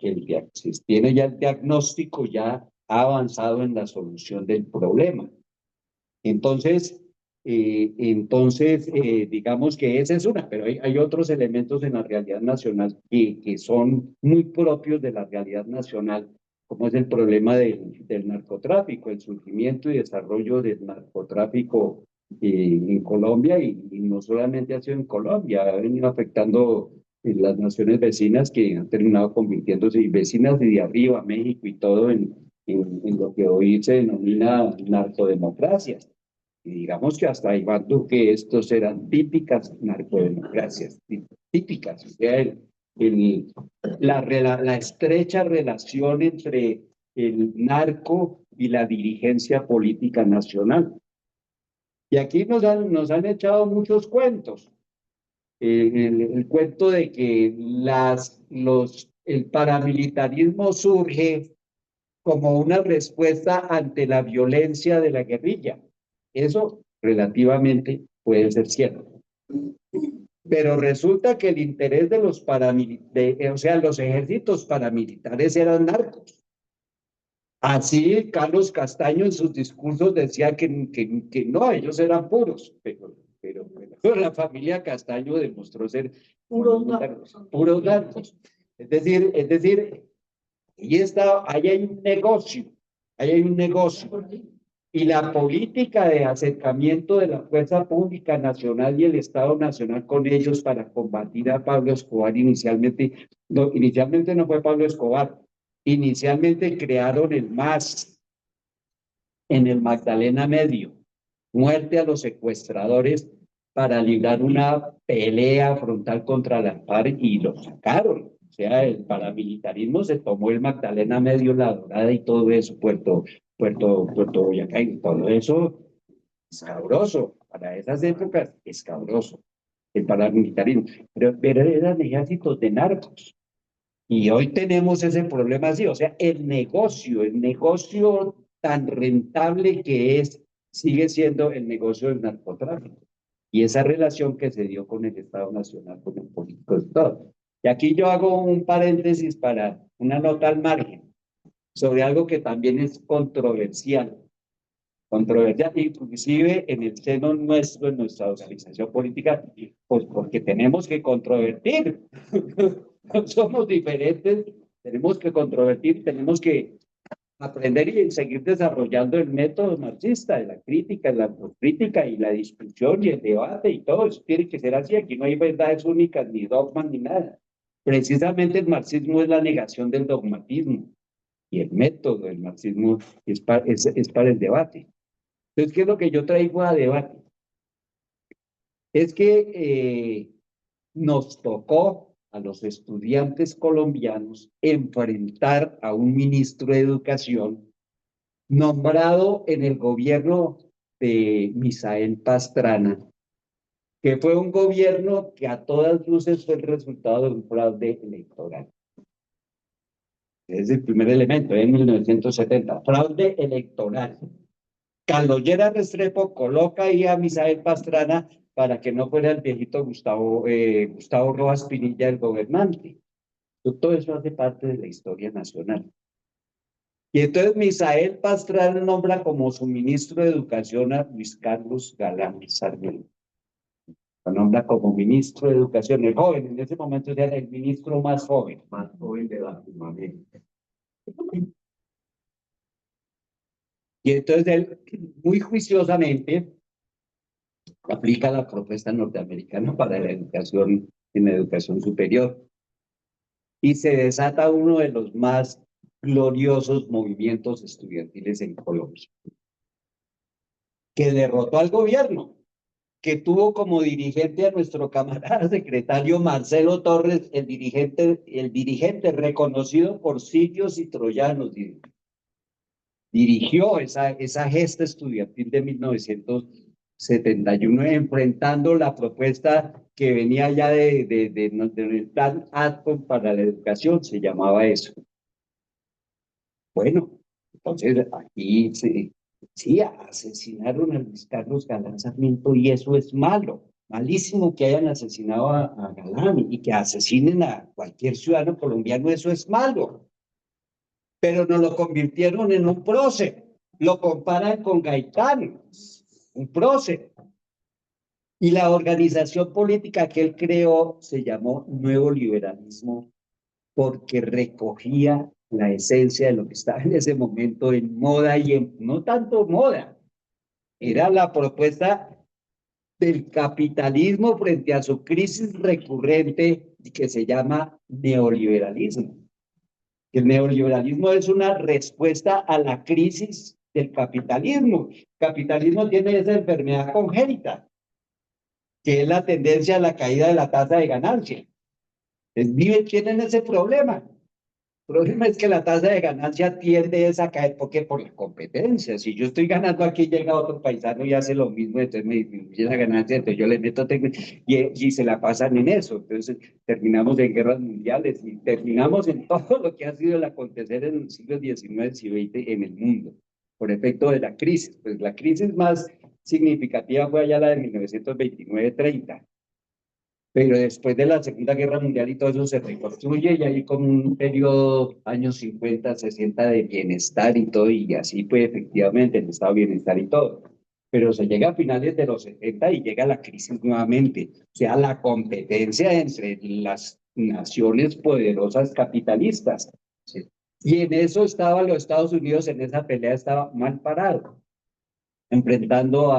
si tiene ya el diagnóstico, ya ha avanzado en la solución del problema. Entonces, digamos que esa es una, pero hay otros elementos en la realidad nacional que son muy propios de la realidad nacional, como es el problema del narcotráfico, el surgimiento y desarrollo del narcotráfico en Colombia, y no solamente ha sido en Colombia, ha venido afectando las naciones vecinas que han terminado convirtiéndose en vecinas de arriba, México y todo, en lo que hoy se denomina narcodemocracias. Y digamos que hasta Iván Duque estos eran típicas narcodemocracias, típicas. O sea, la estrecha relación entre el narco y la dirigencia política nacional. Y aquí nos han echado muchos cuentos. El cuento de que el paramilitarismo surge como una respuesta ante la violencia de la guerrilla. Eso relativamente puede ser cierto. Pero resulta que el interés de los o sea, los ejércitos paramilitares eran narcos. Así Carlos Castaño en sus discursos decía que no, ellos eran puros, pero la familia Castaño demostró ser puros narcos. Es decir, ahí hay un negocio, y la política de acercamiento de la fuerza pública nacional y el Estado Nacional con ellos para combatir a Pablo Escobar inicialmente no fue Pablo Escobar, inicialmente crearon el MAS en el Magdalena Medio, muerte a los secuestradores, para librar una pelea frontal contra la FARC, y lo sacaron. O sea, el paramilitarismo se tomó el Magdalena Medio, La Dorada y todo eso, Puerto Boyacá, y todo eso escabroso. Para esas épocas, escabroso el paramilitarismo. Pero eran ejércitos de narcos. Y hoy tenemos ese problema así. O sea, el negocio tan rentable que sigue siendo el negocio del narcotráfico. Y esa relación que se dio con el Estado Nacional, con el político de todo. Y aquí yo hago un paréntesis para una nota al margen sobre algo que también es controversial, inclusive en el seno nuestro, en nuestra organización política, pues porque tenemos que controvertir. Somos diferentes, tenemos que controvertir, tenemos que aprender y seguir desarrollando el método marxista, de la crítica, la autocrítica y la discusión y el debate y todo eso tiene que ser así. Aquí no hay verdades únicas, ni dogmas, ni nada. Precisamente el marxismo es la negación del dogmatismo, y el método del marxismo es para el debate. Entonces, ¿qué es lo que yo traigo a debate? Es que nos tocó a los estudiantes colombianos enfrentar a un ministro de Educación nombrado en el gobierno de Misael Pastrana, que fue un gobierno que a todas luces fue el resultado de un fraude electoral. Es el primer elemento, en 1970, fraude electoral. Carlos Lleras Restrepo coloca ahí a Misael Pastrana para que no fuera el viejito Gustavo Rojas Pinilla el gobernante. Todo eso hace parte de la historia nacional. Y entonces Misael Pastrana nombra como su ministro de Educación a Luis Carlos Galán Sarmiento. Lo nombra como ministro de Educación, el joven, en ese momento era el ministro más joven de Latinoamérica. Y entonces él, muy juiciosamente, aplica la propuesta norteamericana para la educación, en la educación superior. Y se desata uno de los más gloriosos movimientos estudiantiles en Colombia, que derrotó al gobierno, que tuvo como dirigente a nuestro camarada secretario Marcelo Torres, el dirigente reconocido por sirios y troyanos. Dirigió esa gesta estudiantil de 1971, enfrentando la propuesta que venía ya del plan ATCOM para la educación, se llamaba eso. Bueno, entonces aquí sí, asesinaron a Luis Carlos Galán Sarmiento y eso es malo, malísimo que hayan asesinado a Galán y que asesinen a cualquier ciudadano colombiano, eso es malo. Pero nos lo convirtieron en un prócer, lo comparan con Gaitán, un prócer. Y la organización política que él creó se llamó Nuevo Liberalismo porque recogía la esencia de lo que estaba en ese momento en moda y no tanto moda, era la propuesta del capitalismo frente a su crisis recurrente que se llama neoliberalismo. El neoliberalismo es una respuesta a la crisis del capitalismo. El capitalismo tiene esa enfermedad congénita, que es la tendencia a la caída de la tasa de ganancia. Tienen ese problema. El problema es que la tasa de ganancia tiende a caer porque por la competencia. Si yo estoy ganando aquí, llega otro paisano y hace lo mismo, entonces me disminuye la ganancia, entonces yo le meto y se la pasan en eso. Entonces terminamos en guerras mundiales y terminamos en todo lo que ha sido el acontecer en los siglos XIX y XX en el mundo, por efecto de la crisis. Pues la crisis más significativa fue allá la de 1929-30. Pero después de la Segunda Guerra Mundial y todo eso se reconstruye y hay como un periodo, años 50, 60 de bienestar y todo, y así fue efectivamente el estado de bienestar y todo. Pero se llega a finales de los 70 y llega la crisis nuevamente, o sea, la competencia entre las naciones poderosas capitalistas. ¿Sí? Y en eso estaban los Estados Unidos, en esa pelea estaba mal parado, enfrentando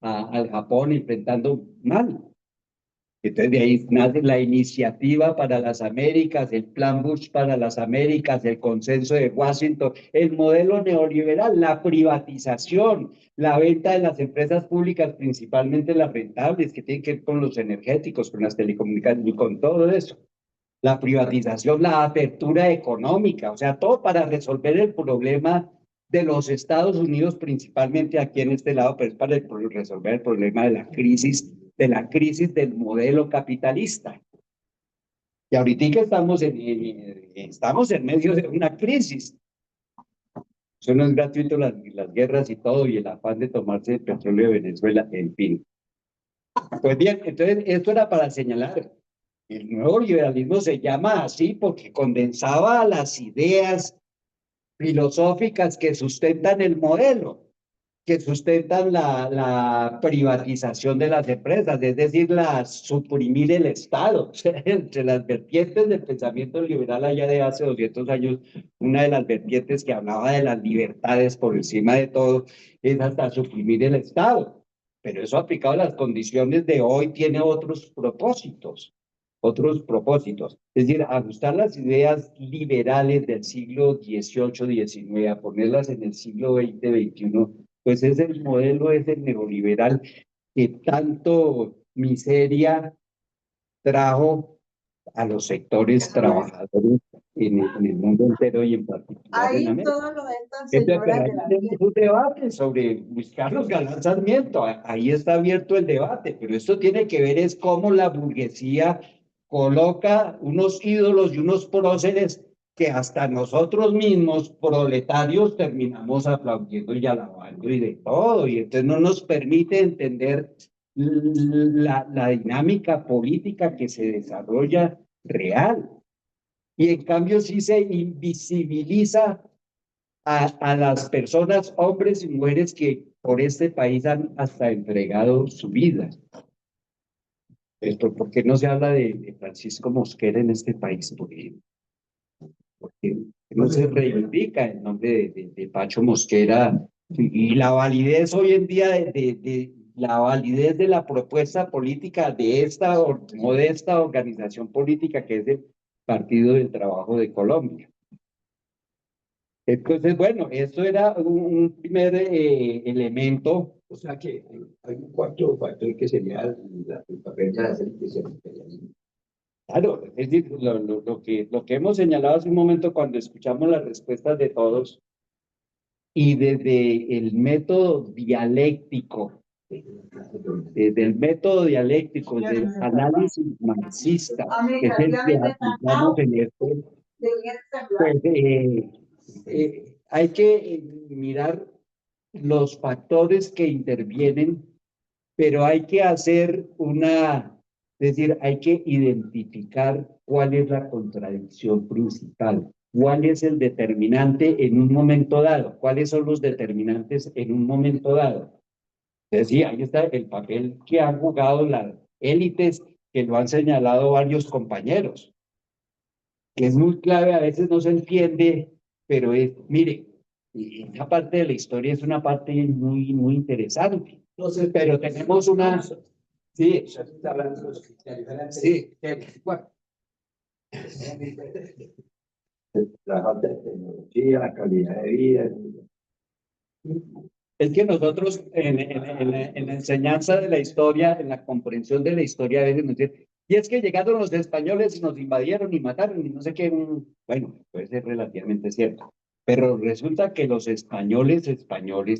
al Japón, enfrentando mal. Entonces de ahí nace la iniciativa para las Américas, el plan Bush para las Américas, el consenso de Washington, el modelo neoliberal, la privatización, la venta de las empresas públicas, principalmente las rentables, que tienen que ver con los energéticos, con las telecomunicaciones y con todo eso. La privatización, la apertura económica, o sea, todo para resolver el problema de los Estados Unidos, principalmente aquí en este lado, pero es para resolver el problema de la crisis del modelo capitalista. Y ahorita estamos en medio de una crisis. Eso no es gratuito, las guerras y todo, y el afán de tomarse el petróleo de Venezuela, en fin. Pues bien, entonces esto era para señalar. El nuevo liberalismo se llama así porque condensaba las ideas filosóficas que sustentan el modelo, que sustentan la privatización de las empresas, es decir, suprimir el Estado. Entre las vertientes del pensamiento liberal allá de hace 200 años, una de las vertientes que hablaba de las libertades por encima de todo es hasta suprimir el Estado. Pero eso aplicado a las condiciones de hoy tiene otros propósitos. Es decir, ajustar las ideas liberales del siglo XVIII, XIX, a ponerlas en el siglo XX, XXI, pues es el modelo, es el neoliberal que tanto miseria trajo a los sectores trabajadores en el mundo entero y en particular en América. Ahí todo lo de esta señora de la tenemos un debate sobre Luis Carlos Galán Sarmiento, ahí está abierto el debate, pero esto tiene que ver es cómo la burguesía coloca unos ídolos y unos próceres que hasta nosotros mismos, proletarios, terminamos aplaudiendo y alabando y de todo, y entonces no nos permite entender la dinámica política que se desarrolla real. Y en cambio sí se invisibiliza a las personas, hombres y mujeres que por este país han hasta entregado su vida. ¿Por qué no se habla de Francisco Mosquera en este país? Porque no se reivindica el nombre de Pacho Mosquera y la validez hoy en día la validez de la propuesta política de esta modesta organización política que es el Partido del Trabajo de Colombia. Entonces, bueno, eso era un primer elemento. O sea que hay un cuarto factor que sería el papel de las élites y el imperialismo. Claro, es decir, lo que hemos señalado hace un momento cuando escuchamos las respuestas de todos y desde el método dialéctico, desde el método dialéctico, del análisis marxista, que es el que aplicamos en esto, pues hay que mirar los factores que intervienen, pero hay que hacer es decir, hay que identificar cuál es la contradicción principal, cuál es el determinante en un momento dado, cuáles son los determinantes en un momento dado. Es decir, ahí está el papel que han jugado las élites, que lo han señalado varios compañeros, que es muy clave, a veces no se entiende, pero mire, esa parte de la historia es una parte muy, muy interesante. Entonces, Pero tenemos una... Sí, se está hablando de los criterios. sí. Bueno. La falta de tecnología, la calidad de vida. Es que nosotros en la enseñanza de la historia, en la comprensión de la historia, a veces nos dicen, y es que llegaron los españoles y nos invadieron y mataron y no sé qué. Bueno, puede ser relativamente cierto, pero resulta que los españoles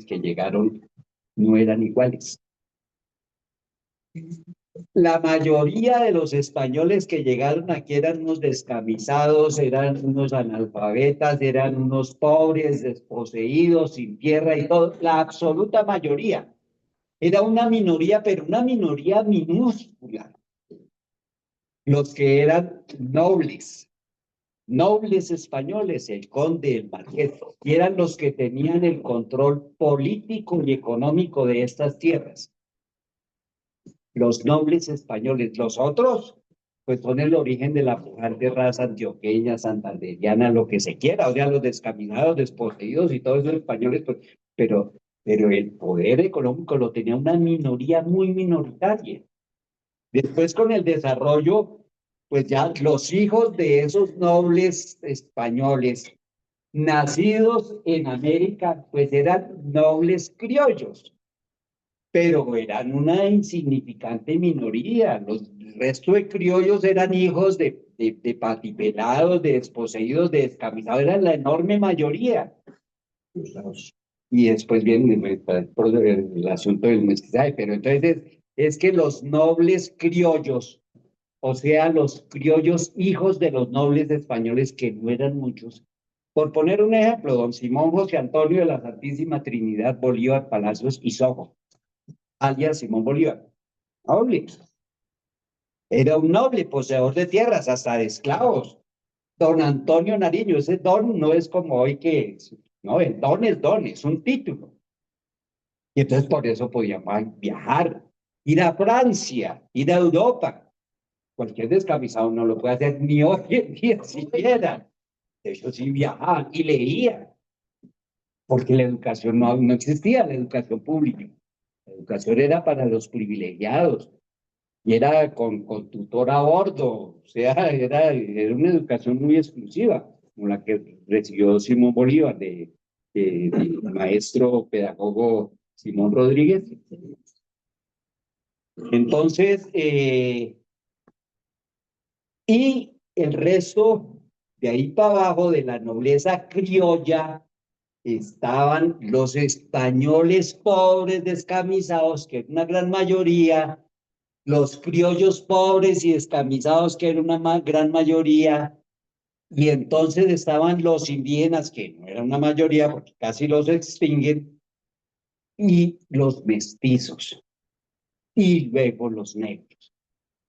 que llegaron no eran iguales. La mayoría de los españoles que llegaron aquí eran unos descamisados, eran unos analfabetas, eran unos pobres, desposeídos, sin tierra y todo. La absoluta mayoría. Era una minoría, pero una minoría minúscula. Los que eran nobles españoles, el conde, el marqués, y eran los que tenían el control político y económico de estas tierras. Los nobles españoles, los otros, pues son el origen de la pujante raza antioqueña, santanderiana, lo que se quiera, o sea, los descaminados, desposeídos y todos esos españoles, pues, pero el poder económico lo tenía una minoría muy minoritaria. Después, con el desarrollo, pues ya los hijos de esos nobles españoles nacidos en América, pues eran nobles criollos, pero eran una insignificante minoría. El resto de criollos eran hijos de patipelados, de desposeídos, de descamisados, eran la enorme mayoría. Y después viene el asunto del mestizaje, pero entonces es que los nobles criollos, o sea, los criollos hijos de los nobles españoles, que no eran muchos. Por poner un ejemplo, don Simón José Antonio de la Santísima Trinidad Bolívar Palacios y Sojo, alias Simón Bolívar, noble. Era un noble poseedor de tierras, hasta de esclavos. Don Antonio Nariño, ese don no es como hoy que es, no, el don, es un título. Y entonces por eso podían viajar, ir a Francia, ir a Europa. Cualquier descamisado no lo puede hacer ni hoy en día siquiera. De hecho, sí viajaban y leían, porque la educación no existía, la educación pública. La educación era para los privilegiados y era con tutor a bordo, o sea, era una educación muy exclusiva, como la que recibió Simón Bolívar de maestro pedagogo Simón Rodríguez. Entonces, y el resto, de ahí para abajo, de la nobleza criolla, estaban los españoles pobres, descamisados, que era una gran mayoría, los criollos pobres y descamisados, que era una gran mayoría, y entonces estaban los indígenas, que no eran una mayoría, porque casi los extinguen, y los mestizos, y luego los negros.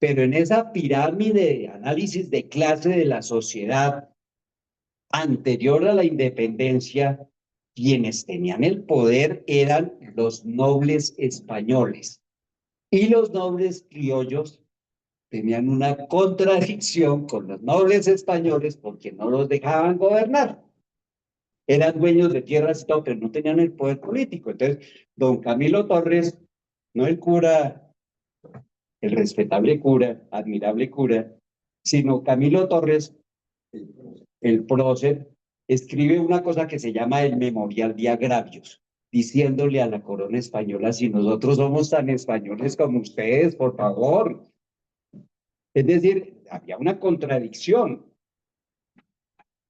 Pero en esa pirámide de análisis de clase de la sociedad anterior a la independencia, quienes tenían el poder eran los nobles españoles. Y los nobles criollos tenían una contradicción con los nobles españoles porque no los dejaban gobernar. Eran dueños de tierras y todo, pero no tenían el poder político. Entonces, don Camilo Torres, no el cura, el respetable cura, admirable cura, sino Camilo Torres, el prócer, escribe una cosa que se llama el Memorial de Agravios, diciéndole a la corona española, si nosotros somos tan españoles como ustedes, por favor. Es decir, había una contradicción.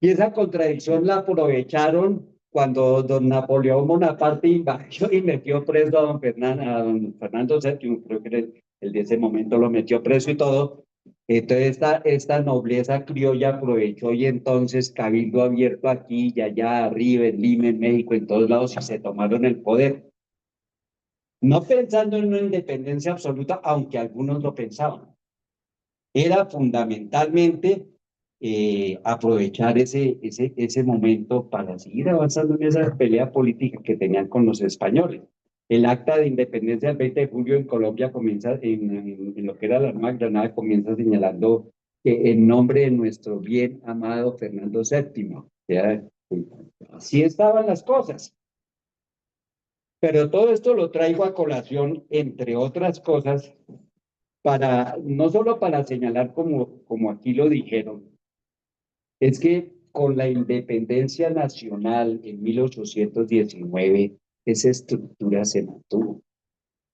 Y esa contradicción la aprovecharon cuando don Napoleón Bonaparte invadió y metió preso a don Fernando VII, creo que era el de ese momento lo metió preso y todo. Entonces esta nobleza criolla aprovechó y entonces cabildo abierto aquí y allá, arriba, en Lima, en México, en todos lados y se tomaron el poder. No pensando en una independencia absoluta, aunque algunos lo pensaban. Era fundamentalmente aprovechar ese momento para seguir avanzando en esa pelea política que tenían con los españoles. El acta de independencia del 20 de julio en Colombia comienza, en lo que era la Nueva Granada, comienza señalando que en nombre de nuestro bien amado Fernando VII. Ya, así estaban las cosas. Pero todo esto lo traigo a colación, entre otras cosas, para, no solo para señalar como aquí lo dijeron, es que con la independencia nacional en 1819, esa estructura se mantuvo.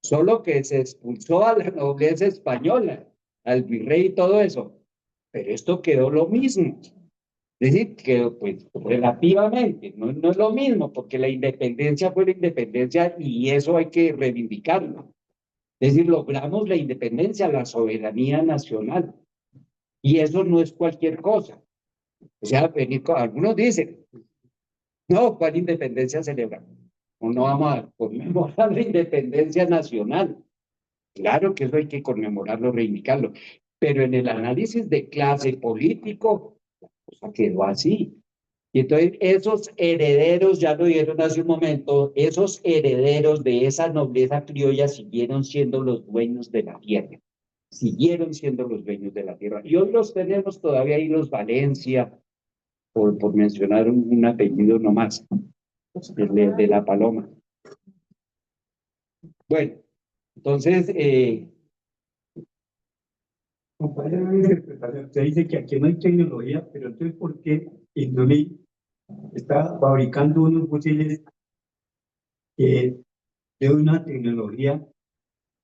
Solo que se expulsó a la nobleza española, al virrey y todo eso. Pero esto quedó lo mismo. Es decir, que pues relativamente, no es lo mismo, porque la independencia fue la independencia y eso hay que reivindicarlo. Es decir, logramos la independencia, la soberanía nacional. Y eso no es cualquier cosa. O sea, algunos dicen, no, ¿cuál independencia celebramos? O no vamos a conmemorar la independencia nacional. Claro que eso hay que conmemorarlo, reivindicarlo. Pero en el análisis de clase político, la cosa quedó así. Y entonces esos herederos, ya lo dijeron hace un momento, esos herederos de esa nobleza criolla siguieron siendo los dueños de la tierra. Siguieron siendo los dueños de la tierra. Y hoy los tenemos todavía ahí, los Valencia, por mencionar un apellido nomás, de la Paloma. Bueno, entonces, Usted dice que aquí no hay tecnología, pero entonces, ¿por qué Indonesia está fabricando unos fusiles que de una tecnología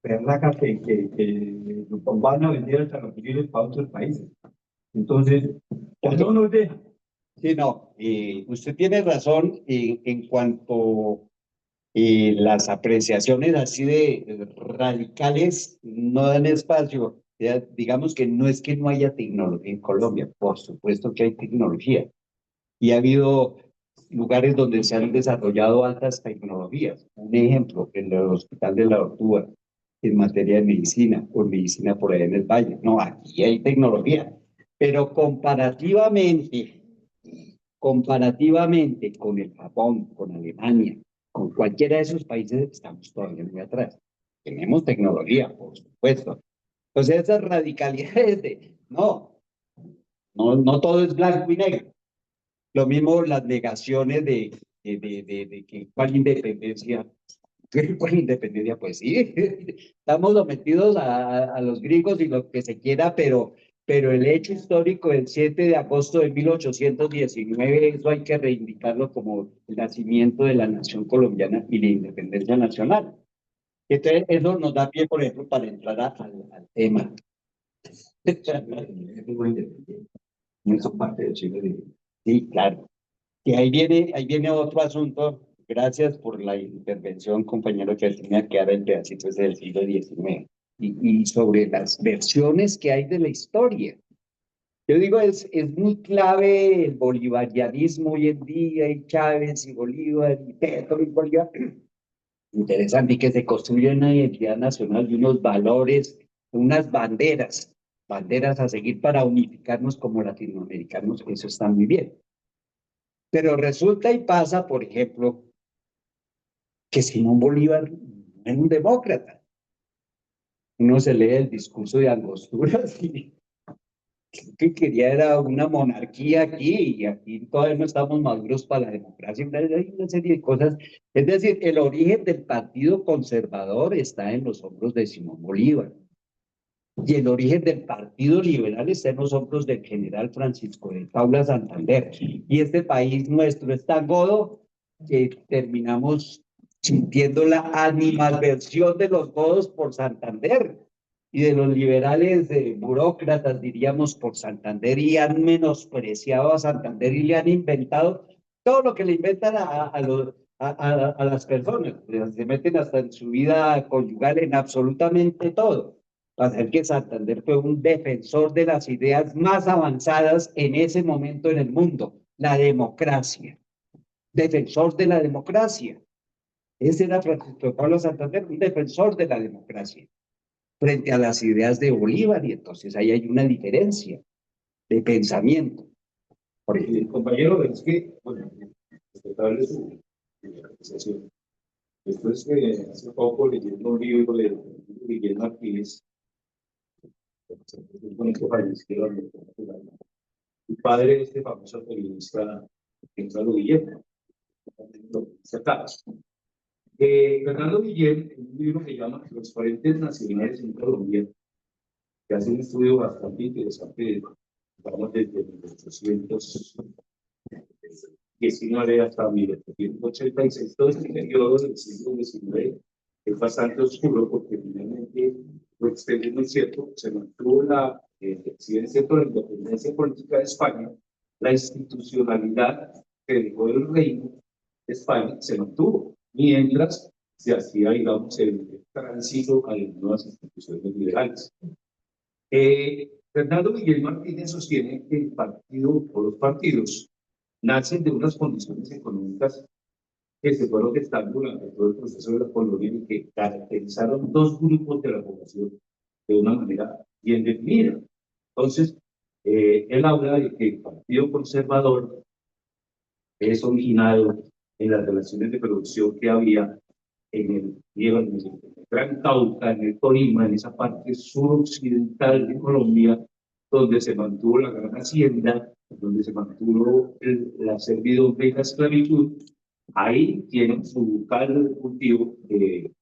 berraca que van a vender hasta los fusiles para otros países? Entonces, ya no nos deja. sí, no, usted tiene razón en cuanto las apreciaciones así de radicales no dan espacio. Ya, digamos que no es que no haya tecnología en Colombia, por supuesto que hay tecnología. Y ha habido lugares donde se han desarrollado altas tecnologías. Un ejemplo, en el Hospital de la Ortúa, en materia de medicina, o medicina por ahí en el Valle. No, aquí hay tecnología. Pero comparativamente con el Japón, con Alemania, con cualquiera de esos países, estamos todavía muy atrás. Tenemos tecnología, por supuesto. Entonces, esas radicalidades no todo es blanco y negro. Lo mismo las negaciones de que cuál independencia. ¿Cuál independencia? Pues sí, estamos sometidos a los gringos y lo que se quiera, pero el hecho histórico del 7 de agosto de 1819, eso hay que reivindicarlo como el nacimiento de la nación colombiana y la independencia nacional. Entonces, eso nos da pie, por ejemplo, para entrar al tema. Eso parte del siglo XIX. Sí, claro. Y ahí viene otro asunto. Gracias por la intervención, compañero, que tenía que dar el pedacito del siglo XIX. Y sobre las versiones que hay de la historia. Yo digo, es muy clave el bolivarianismo hoy en día, y Chávez y Bolívar, y Petro y Bolívar. Interesante, y que se construye una identidad nacional y unos valores, unas banderas a seguir para unificarnos como latinoamericanos, eso está muy bien. Pero resulta y pasa, por ejemplo, que Simón Bolívar no era un demócrata. Uno se lee el discurso de Angostura y que quería era una monarquía aquí, y aquí todavía no estamos maduros para la democracia. Hay una serie de cosas. Es decir, el origen del Partido Conservador está en los hombros de Simón Bolívar. Y el origen del Partido Liberal está en los hombros del general Francisco de Paula Santander. Y este país nuestro es tan godo que terminamos sintiendo la animadversión de los godos por Santander y de los liberales burócratas, diríamos, por Santander, y han menospreciado a Santander y le han inventado todo lo que le inventan a las personas. Se meten hasta en su vida conyugal, en absolutamente todo. Hacer que Santander fue un defensor de las ideas más avanzadas en ese momento en el mundo, la democracia. Defensor de la democracia. Ese era Francisco de Paula Santander, un defensor de la democracia frente a las ideas de Bolívar, y entonces ahí hay una diferencia de pensamiento. Por ejemplo, compañero, es que, bueno, respetable su apreciación. Después que hace poco leyendo un libro de Miguel Martínez, el padre de este famoso periodista Gonzalo Guillén, Fernando Guillén, en un libro que se llama Los Frentes Nacionales en Colombia, que hace un estudio bastante interesante, vamos desde 1819 hasta 1886, todo este periodo del siglo XIX es bastante oscuro porque finalmente, pues es muy cierto, se mantuvo si bien es cierto, la independencia política de España, la institucionalidad que dejó el reino de España se mantuvo, mientras se hacía, digamos, el tránsito a las nuevas instituciones liberales. Fernando Miguel Martínez sostiene que el partido o los partidos nacen de unas condiciones económicas que se fueron gestando durante todo el proceso de la colonia y que caracterizaron dos grupos de la población de una manera bien definida. Entonces, él habla de que el Partido Conservador es originado en las relaciones de producción que había en el Gran Cauca, en el Tolima, en esa parte suroccidental de Colombia, donde se mantuvo la gran hacienda, donde se mantuvo la servidumbre y la esclavitud. Ahí tienen su caldo de cultivo,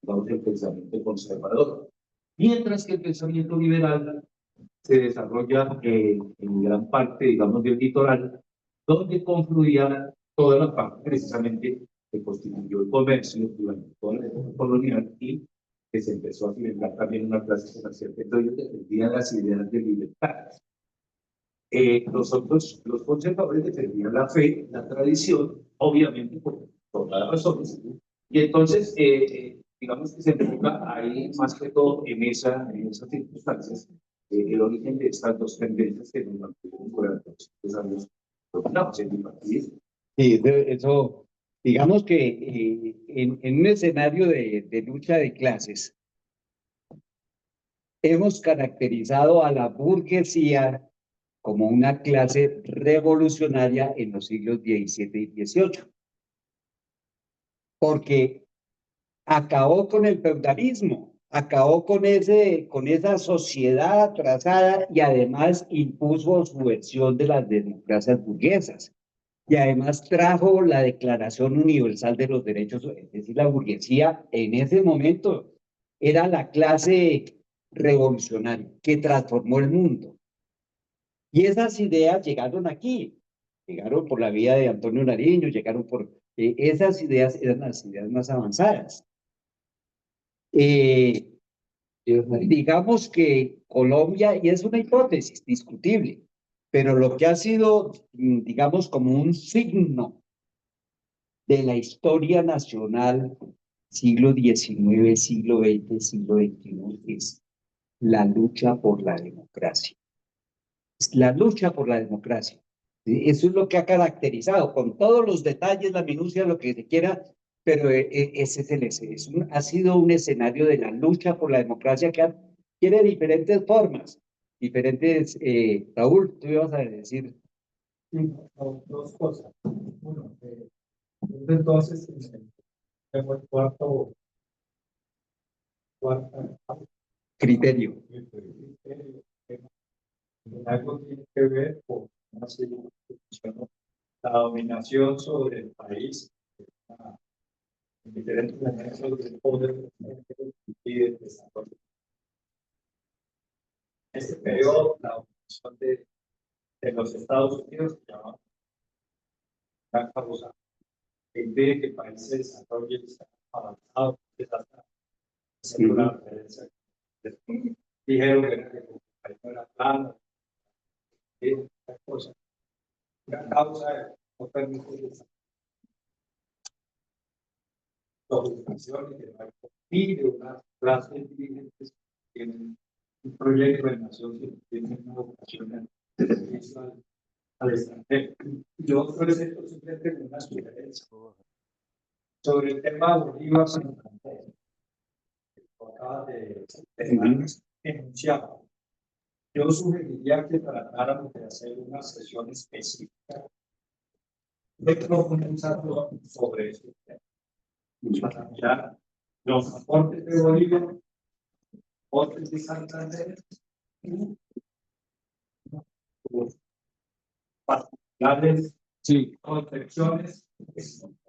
vamos, el pensamiento conservador. Mientras que el pensamiento liberal se desarrolla en gran parte, digamos, del litoral, donde confluía toda la parte precisamente que constituyó el comercio durante toda la época colonial y que se empezó a cimentar también una clase comercial que entonces defendía las ideas de libertad. Nosotros, los conservadores, defendían la fe, la tradición, obviamente por todas las razones, y entonces, digamos que se enfoca ahí más que todo en esas circunstancias, el origen de estas dos tendencias que nos mantuvieron durante los años dominados en el partido. Sí, eso, digamos que en un escenario de lucha de clases, hemos caracterizado a la burguesía como una clase revolucionaria en los siglos XVII y XVIII, porque acabó con el feudalismo, acabó con esa sociedad atrasada y además impuso su versión de las democracias burguesas. Y además trajo la Declaración Universal de los Derechos, es decir, la burguesía en ese momento era la clase revolucionaria que transformó el mundo. Y esas ideas llegaron aquí, llegaron por la vía de Antonio Nariño, llegaron por... esas ideas eran las ideas más avanzadas. Digamos que Colombia, y es una hipótesis discutible, pero lo que ha sido, digamos, como un signo de la historia nacional, siglo XIX, siglo XX, siglo XXI, es la lucha por la democracia. Es la lucha por la democracia. Eso es lo que ha caracterizado, con todos los detalles, la minucia, lo que se quiera, pero ese es ha sido un escenario de la lucha por la democracia que tiene diferentes formas, diferentes... Raúl, tú ibas a decir. Sí, dos cosas. Uno, entonces, tengo el cuarta Criterio. Algo tiene que ver con una serie de cuestiones, la dominación sobre el país, en diferentes momentos del poder y el desarrollo. veo la opción de los Estados Unidos, que llama la causa, que impide que países desarrollen avanzados, haciendo la referencia. Dijeron que era que el país no era plano, esa cosa. La causa no permite sofisticación y que no hay de una clase de dirigentes que tienen un proyecto de nación que tiene una vocación al extranjero. Yo presento simplemente una sugerencia sobre el tema Bolívar Santander, que acaba de enunciar. Yo sugeriría que tratáramos de hacer una sesión específica de profundización sobre este tema. Para mirar los aportes de Bolívar, aportes de Santander, sus particulares concepciones de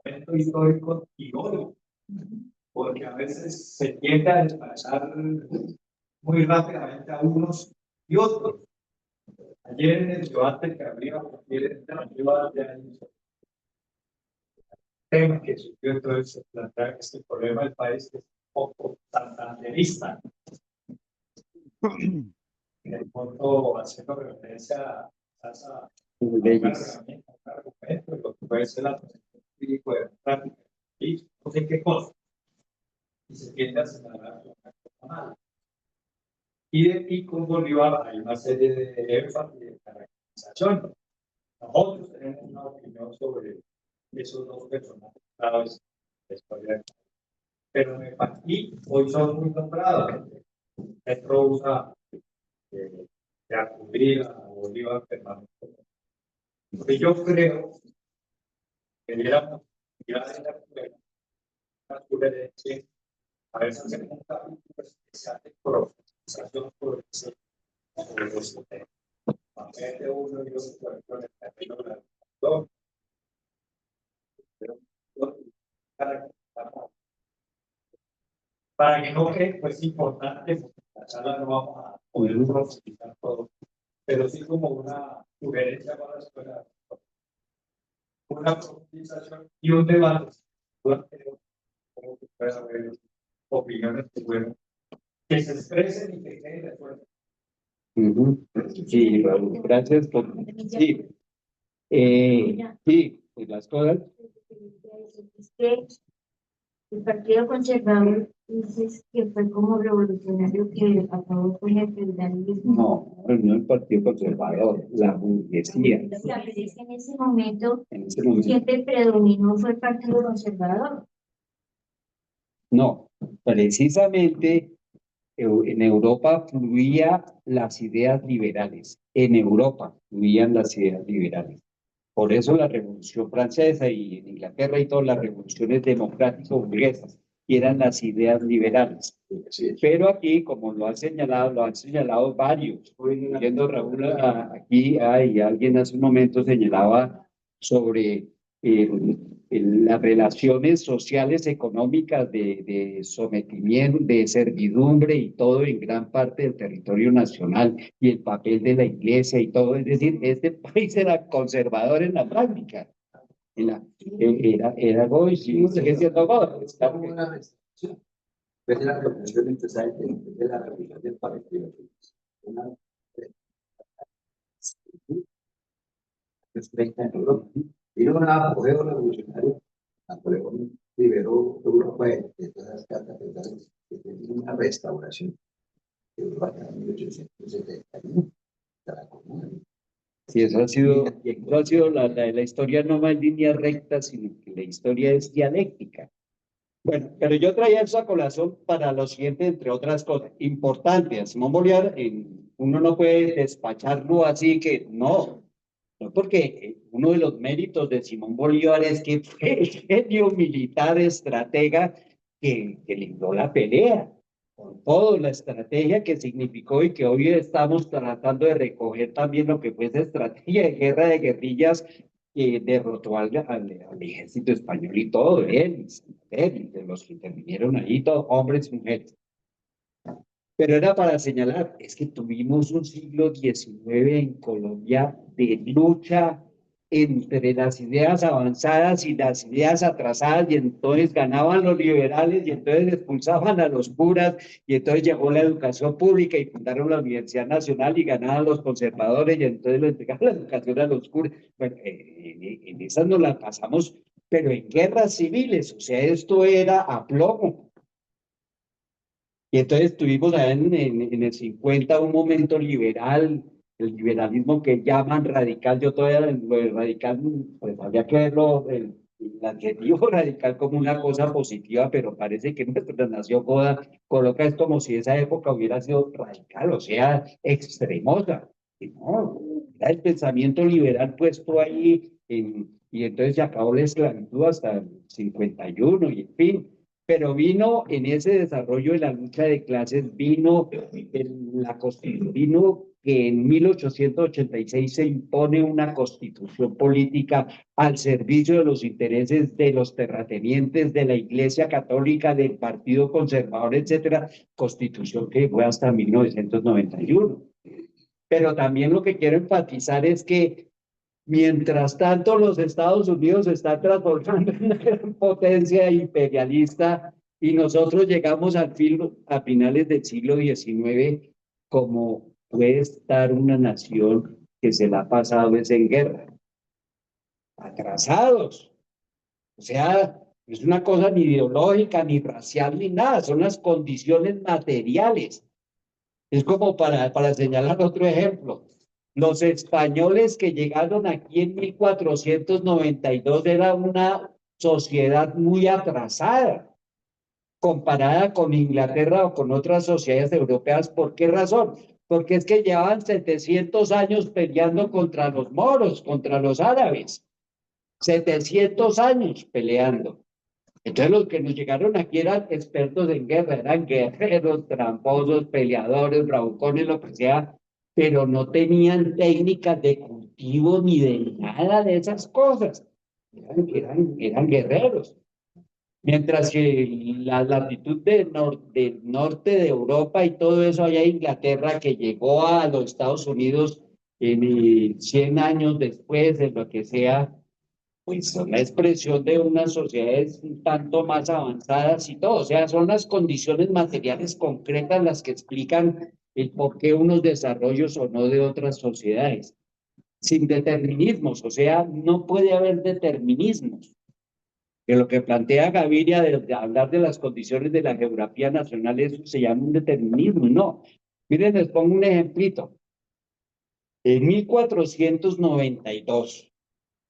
momento histórico y hoy, porque a veces se tiende a despachar muy rápidamente a unos y otros. Ayer en el debate que habría tema que surgió, entonces se plantea este problema del país que es un poco santanderista. En el fondo, haciendo referencia a esa herramienta, un argumento, lo que puede ser la posición crítico democrática y no sé qué cosa. Y se tiende a señalar una cosa mala. Y con Bolívar hay una serie de énfasis de caracterización. Nosotros tenemos una opinión sobre esos dos personajes claves de la historia. Pero aquí hoy son muy nombrados. Petro usa de acudir a Bolívar permanentemente. Porque yo creo que deberíamos mirar en la escuela, a veces hacemos un capítulo especial de profundización sobre este tema. Mete uno y otro con el camino de la educación. Para que no quede, pues importante, porque la charla no vamos a poder profundizar todo, pero sí como una sugerencia para la escuela, una profundización y un debate. Como que pueda haber opiniones que, bueno, que se expresen y que queden de acuerdo. Sí, Raúl, gracias por... Sí, sí, pues las cosas. El Partido Conservador dice que fue como revolucionario que acabó con el feudalismo. No el Partido Conservador, la burguesía. En ese momento, En ese momento. siempre predominó fue el Partido Conservador. No, precisamente en Europa fluían las ideas liberales. En Europa fluían las ideas liberales. Por eso la Revolución Francesa y en Inglaterra y todas las revoluciones democráticas burguesas eran las ideas liberales. Pero aquí, como lo han señalado varios, viendo Raúl aquí, y alguien hace un momento señalaba sobre las relaciones sociales, económicas de sometimiento, de servidumbre y todo en gran parte del territorio nacional y el papel de la iglesia y todo. Es decir, este país era conservador en la práctica. Era Goy, sí, sigue siendo Goy. Desde la revolución empresaria, desde la revolución del Partido. En Europa. Vino un apogeo revolucionario. Napoleón liberó Europa de todas las cartas feudales, que tenía una restauración de Europa en 1871. Sí, eso ha sido la historia no más en línea recta, sino que la historia es dialéctica. Bueno, pero yo traía esa colación para lo siguiente, entre otras cosas. Importante, a Simón Bolívar, uno no puede despacharlo así que no porque uno de los méritos de Simón Bolívar es que fue el genio militar estratega que libró la pelea, con toda la estrategia que significó y que hoy estamos tratando de recoger también lo que fue esa estrategia de guerra de guerrillas que derrotó al ejército español y todo, él, de los que intervinieron ahí, todos hombres y mujeres. Pero era para señalar, es que tuvimos un siglo XIX en Colombia de lucha entre las ideas avanzadas y las ideas atrasadas, y entonces ganaban los liberales, y entonces expulsaban a los curas, y entonces llegó la educación pública y fundaron la Universidad Nacional y ganaban los conservadores, y entonces le entregaban la educación a los curas. Bueno, en esas nos las pasamos, pero en guerras civiles, o sea, esto era a plomo. Y entonces tuvimos allá en el 50 un momento liberal, el liberalismo que llaman radical. Yo todavía lo de radical, pues había que verlo, el adjetivo radical como una cosa positiva, pero parece que nuestra nación coloca es como si esa época hubiera sido radical, o sea, extremosa. Y no, era el pensamiento liberal puesto ahí, y entonces se acabó la esclavitud hasta el 51, y en fin. Pero vino en ese desarrollo de la lucha de clases, vino la Constitución, vino que en 1886 se impone una constitución política al servicio de los intereses de los terratenientes, de la Iglesia Católica, del Partido Conservador, etcétera, constitución que fue hasta 1991. Pero también lo que quiero enfatizar es que mientras tanto, los Estados Unidos se están transformando en una gran potencia imperialista, y nosotros llegamos a finales del siglo XIX como puede estar una nación que se la ha pasado es en guerra. Atrasados. O sea, no es una cosa ni ideológica, ni racial, ni nada, son las condiciones materiales. Es como para señalar otro ejemplo. Los españoles que llegaron aquí en 1492 era una sociedad muy atrasada comparada con Inglaterra o con otras sociedades europeas. ¿Por qué razón? Porque es que llevaban 700 años peleando contra los moros, contra los árabes. 700 años peleando. Entonces los que nos llegaron aquí eran expertos en guerra, eran guerreros, tramposos, peleadores, bravucones, lo que sea, pero no tenían técnicas de cultivo ni de nada de esas cosas. Eran guerreros. Mientras que la latitud del norte de Europa y todo eso, allá en Inglaterra, que llegó a los Estados Unidos en 100 años después de lo que sea, pues son la expresión de unas sociedades un tanto más avanzadas y todo. O sea, son las condiciones materiales concretas las que explican el por qué unos desarrollos o no de otras sociedades. Sin determinismos, o sea, no puede haber determinismos. Que lo que plantea Gaviria de hablar de las condiciones de la geografía nacional, eso se llama un determinismo. No. Miren, les pongo un ejemplito. En 1492,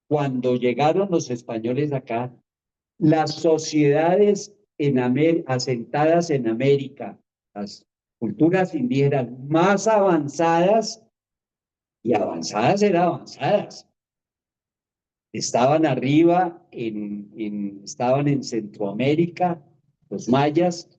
cuando llegaron los españoles acá, las sociedades asentadas en América, las culturas indígenas más avanzadas, y avanzadas eran avanzadas, estaban arriba, estaban en Centroamérica, los mayas,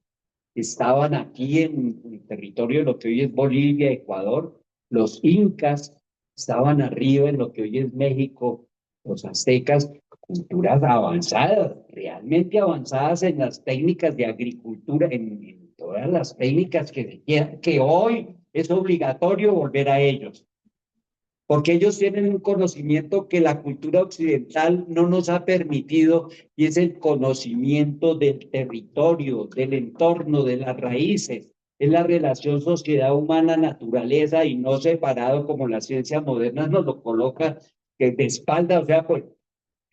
estaban aquí en el territorio de lo que hoy es Bolivia, Ecuador, los incas estaban arriba en lo que hoy es México, los aztecas, culturas avanzadas, realmente avanzadas en las técnicas de agricultura, en todas las técnicas que hoy es obligatorio volver a ellos. Porque ellos tienen un conocimiento que la cultura occidental no nos ha permitido, y es el conocimiento del territorio, del entorno, de las raíces. Es la relación sociedad humana-naturaleza, y no separado como la ciencia moderna nos lo coloca de espalda. O sea, pues,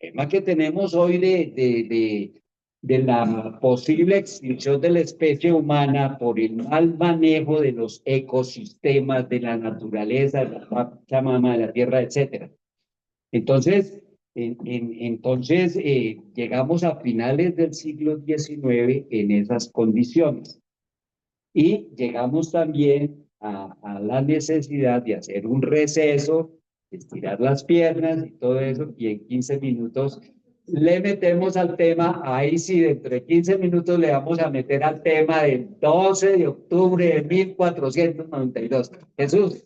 el tema que tenemos hoy de la posible extinción de la especie humana por el mal manejo de los ecosistemas, de la naturaleza, de la Pachamama, de la tierra, etcétera. Entonces, llegamos a finales del siglo XIX en esas condiciones, y llegamos también a la necesidad de hacer un receso, estirar las piernas y todo eso, y en 15 minutos le metemos al tema. Ahí sí, dentro de 15 minutos le vamos a meter al tema del 12 de octubre de 1492. Jesús.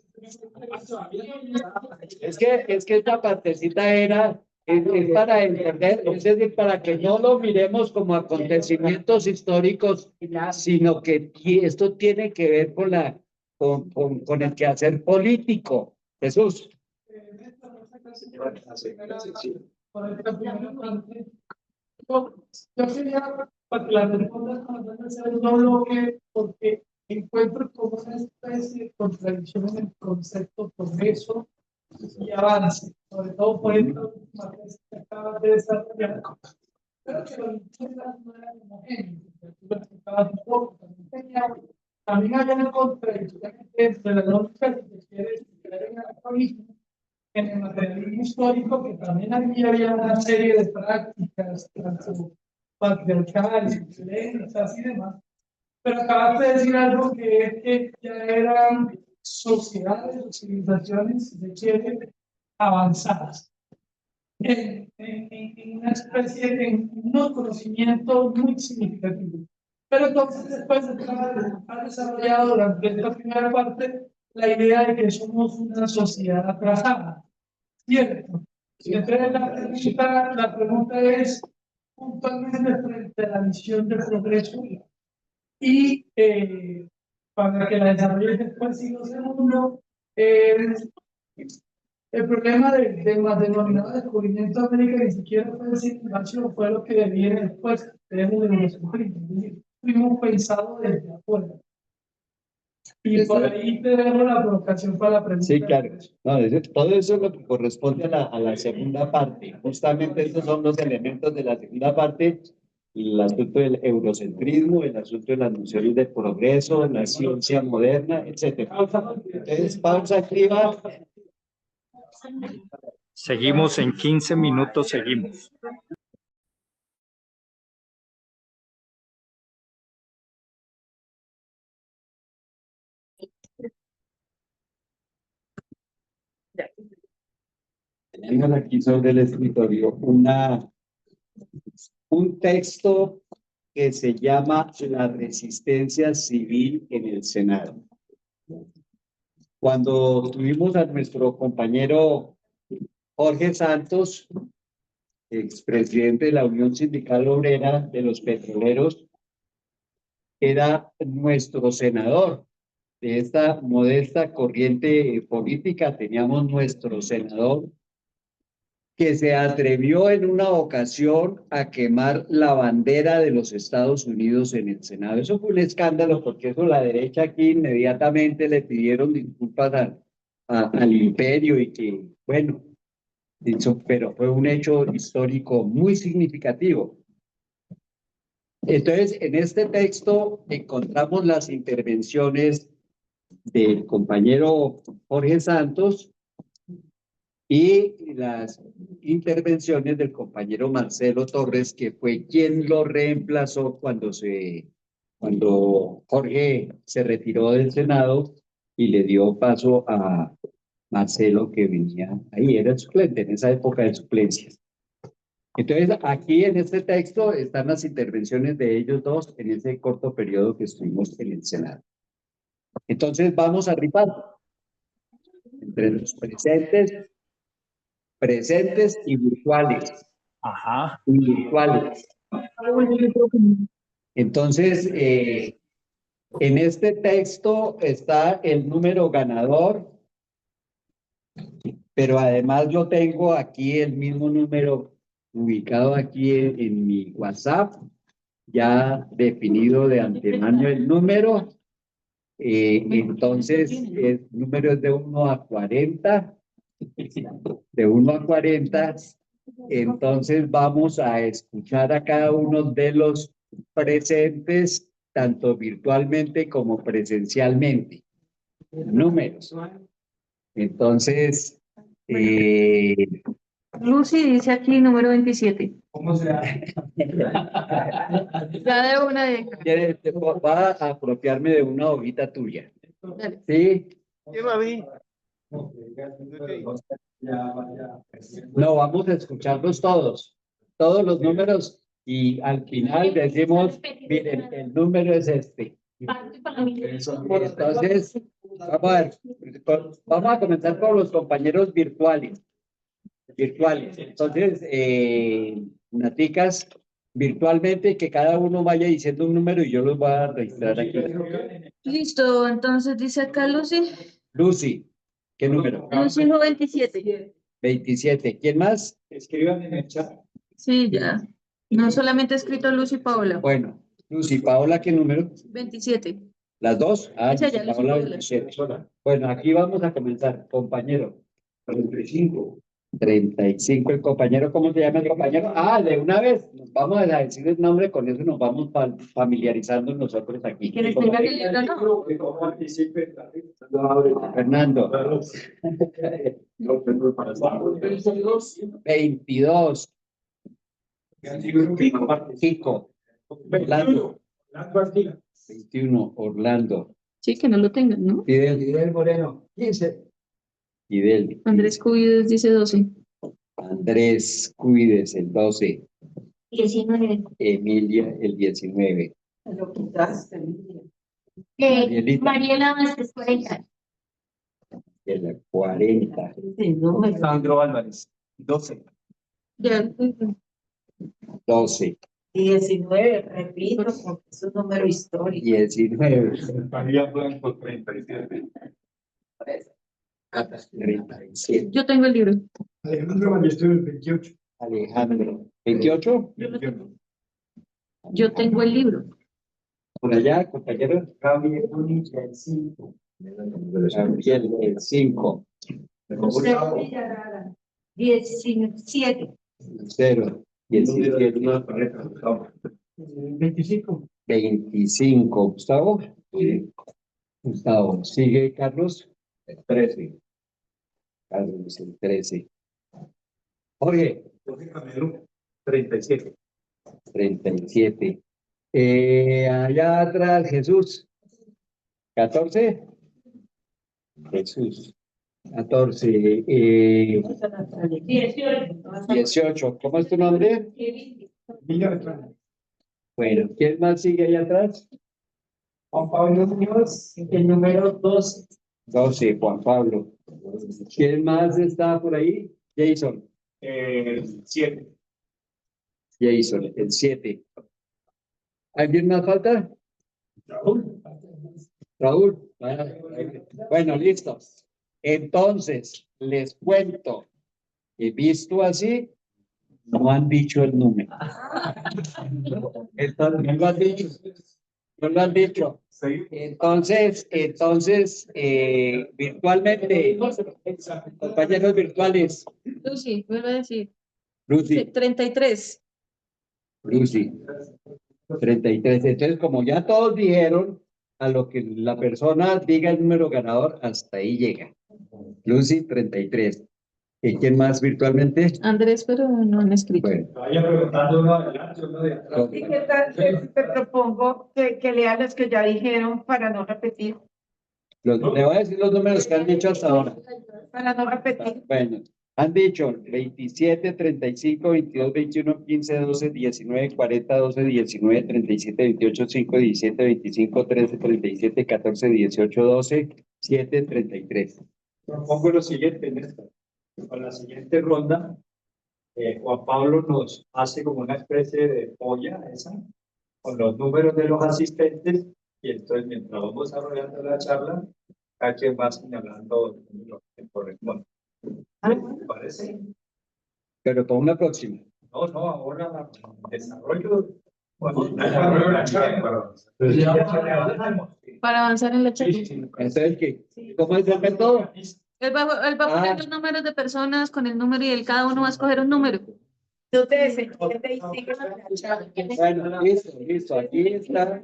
Es que esta partecita era Es para entender, es decir, para que no lo miremos como acontecimientos históricos, sino que esto tiene que ver con el quehacer político. Jesús. Yo quería, para que la respuesta van a ser un bloque, porque encuentro como una especie de contradicción en el concepto progreso y avance, sobre todo por esta última vez que acabas de desarrollar. Pero que los temas no eran homogéneos, tú lo explicabas un poco, también hay una contradicción entre la lógica que se quiere crear en el anacronismo, en el materialismo histórico, que también aquí había una serie de prácticas, tanto patriarcales, violentas y demás. Pero acabas de decir algo que es que ya eran sociedades o civilizaciones, si se quiere, avanzadas. En una especie de unos conocimientos muy significativos. Pero entonces después ha desarrollado durante esta primera parte la idea de que somos una sociedad atrasada, ¿cierto? Entonces la pregunta es puntualmente frente a la visión del progreso y para que la desarrolle después, y lo segundo, el problema del más denominado descubrimiento de América ni siquiera fue decir, fue lo que viene después, tenemos de nuestro primo, fuimos pensados desde afuera. Y por ahí te dejo la provocación para la pregunta. Sí, claro. No, todo eso es lo que corresponde a la segunda parte. Justamente estos son los elementos de la segunda parte. El asunto del eurocentrismo, el asunto de las nociones de progreso, la ciencia moderna, etc. Entonces, pausa activa. Seguimos en 15 minutos, seguimos. Tenemos aquí sobre el escritorio un texto que se llama La resistencia civil en el Senado. Cuando tuvimos a nuestro compañero Jorge Santos, expresidente de la Unión Sindical Obrera de los Petroleros, era nuestro senador. De esta modesta corriente política teníamos nuestro senador que se atrevió en una ocasión a quemar la bandera de los Estados Unidos en el Senado. Eso fue un escándalo porque eso la derecha aquí inmediatamente le pidieron disculpas al imperio y que, bueno, eso, pero fue un hecho histórico muy significativo. Entonces, en este texto encontramos las intervenciones del compañero Jorge Santos y las intervenciones del compañero Marcelo Torres, que fue quien lo reemplazó cuando Jorge se retiró del Senado y le dio paso a Marcelo, que venía ahí, era el suplente en esa época de suplencias. Entonces, aquí en este texto están las intervenciones de ellos dos en ese corto periodo que estuvimos en el Senado. Entonces, vamos a ripar entre los presentes y virtuales. Ajá. Y virtuales. Entonces, en este texto está el número ganador, pero además yo tengo aquí el mismo número ubicado aquí en mi WhatsApp, ya definido de antemano el número. Entonces, el número es de 1 a 40. De 1 a 40. Entonces, vamos a escuchar a cada uno de los presentes, tanto virtualmente como presencialmente. Números. Entonces, Lucy dice aquí número 27. ¿Cómo se da? Ya de una de... Va a apropiarme de una hojita tuya. Dale. ¿Sí? ¿Qué, mami? No, vamos a escucharlos todos los números, y al final decimos, miren, el número es este. Entonces, vamos a comenzar con los compañeros virtuales. virtuales. Entonces, Naticas, virtualmente, que cada uno vaya diciendo un número y yo los voy a registrar aquí. Listo, entonces dice acá Lucy. Lucy, ¿qué número? Lucy dijo 27. 27. ¿Quién más? Escriban en el chat. Sí, ya. No solamente he escrito Lucy y Paola. Bueno, Lucy, Paola, ¿qué número? 27. ¿Las dos? Ah, Esa ya, Lucy, Lucy, Paola, Paola. 27. Bueno, aquí vamos a comenzar, compañero. 35. 35, el compañero, ¿cómo se llama el compañero? Ah, de una vez, nos vamos a decir el nombre, con eso nos vamos familiarizando nosotros aquí. ¿Quieres tengan el libro, no? Fernando. 22. Kiko. Orlando. 21, Orlando. Sí, que no lo tengan, ¿no? Fidel Moreno, 15. Fidel. Andrés Cubides dice 12. Andrés Cuides, el 12. 19. Emilia, el 19. Lo quitaste. Marielita. Mariela Vázquez, 40. El 40. Sandro Álvarez, 12. Ya. 12. 19, repito, porque es un número histórico. 19. María Blanco, 37. 37. Yo tengo el libro. Alejandro Ballesteros, 28. Alejandro, 28. Yo tengo el libro. Por allá, compañero. Gabriel, el 5. Gabriel, el 5. José Villarara, 17. 0. 17. 25. 25. Gustavo. Gustavo. Sigue Carlos. El 13. Carlos, el 13. Jorge. Jorge Camelo, 37. 37. Allá atrás, Jesús. 14. Jesús. 14. 18. ¿Cómo es tu nombre? Bueno, ¿quién más sigue allá atrás? Juan Pablo Muñoz, el número 12. 12, Juan Pablo. ¿Quién más está por ahí? Jason. 7. Jason, el 7. ¿Alguien más falta? Raúl. Ah, bueno, listo. Entonces, les cuento que visto así, no han dicho el número. Entonces, no lo han dicho. No lo han dicho. Entonces, virtualmente, compañeros virtuales. Lucy, vuelvo a decir. Lucy. 33. Lucy. 33. Entonces, como ya todos dijeron, a lo que la persona diga el número ganador, hasta ahí llega. Lucy, 33. ¿Y quién más virtualmente? Andrés, pero no han escrito. Bueno. Vaya preguntando uno adelante, uno de atrás. ¿Y qué tal? Te propongo que lean los que ya dijeron para no repetir. Le voy a decir los números que han dicho hasta ahora. Para no repetir. Bueno, han dicho 27, 35, 22, 21, 15, 12, 19, 40, 12, 19, 37, 28, 5, 17, 25, 13, 37, 14, 18, 12, 7, 33. Propongo lo siguiente en esta. Con la siguiente ronda, Juan Pablo nos hace como una especie de polla esa, con los números de los asistentes, y entonces mientras vamos desarrollando la charla, cada quien va señalando lo que corresponde. ¿Me parece? Pero para una próxima. No, ahora desarrollo. Para avanzar en la charla. Entonces, ¿qué? ¿Cómo es el método? Él va a poner los números de personas con el número y cada uno va a escoger un número. Tú te desenvuelves y sigues la charla. Bueno, listo. Aquí está.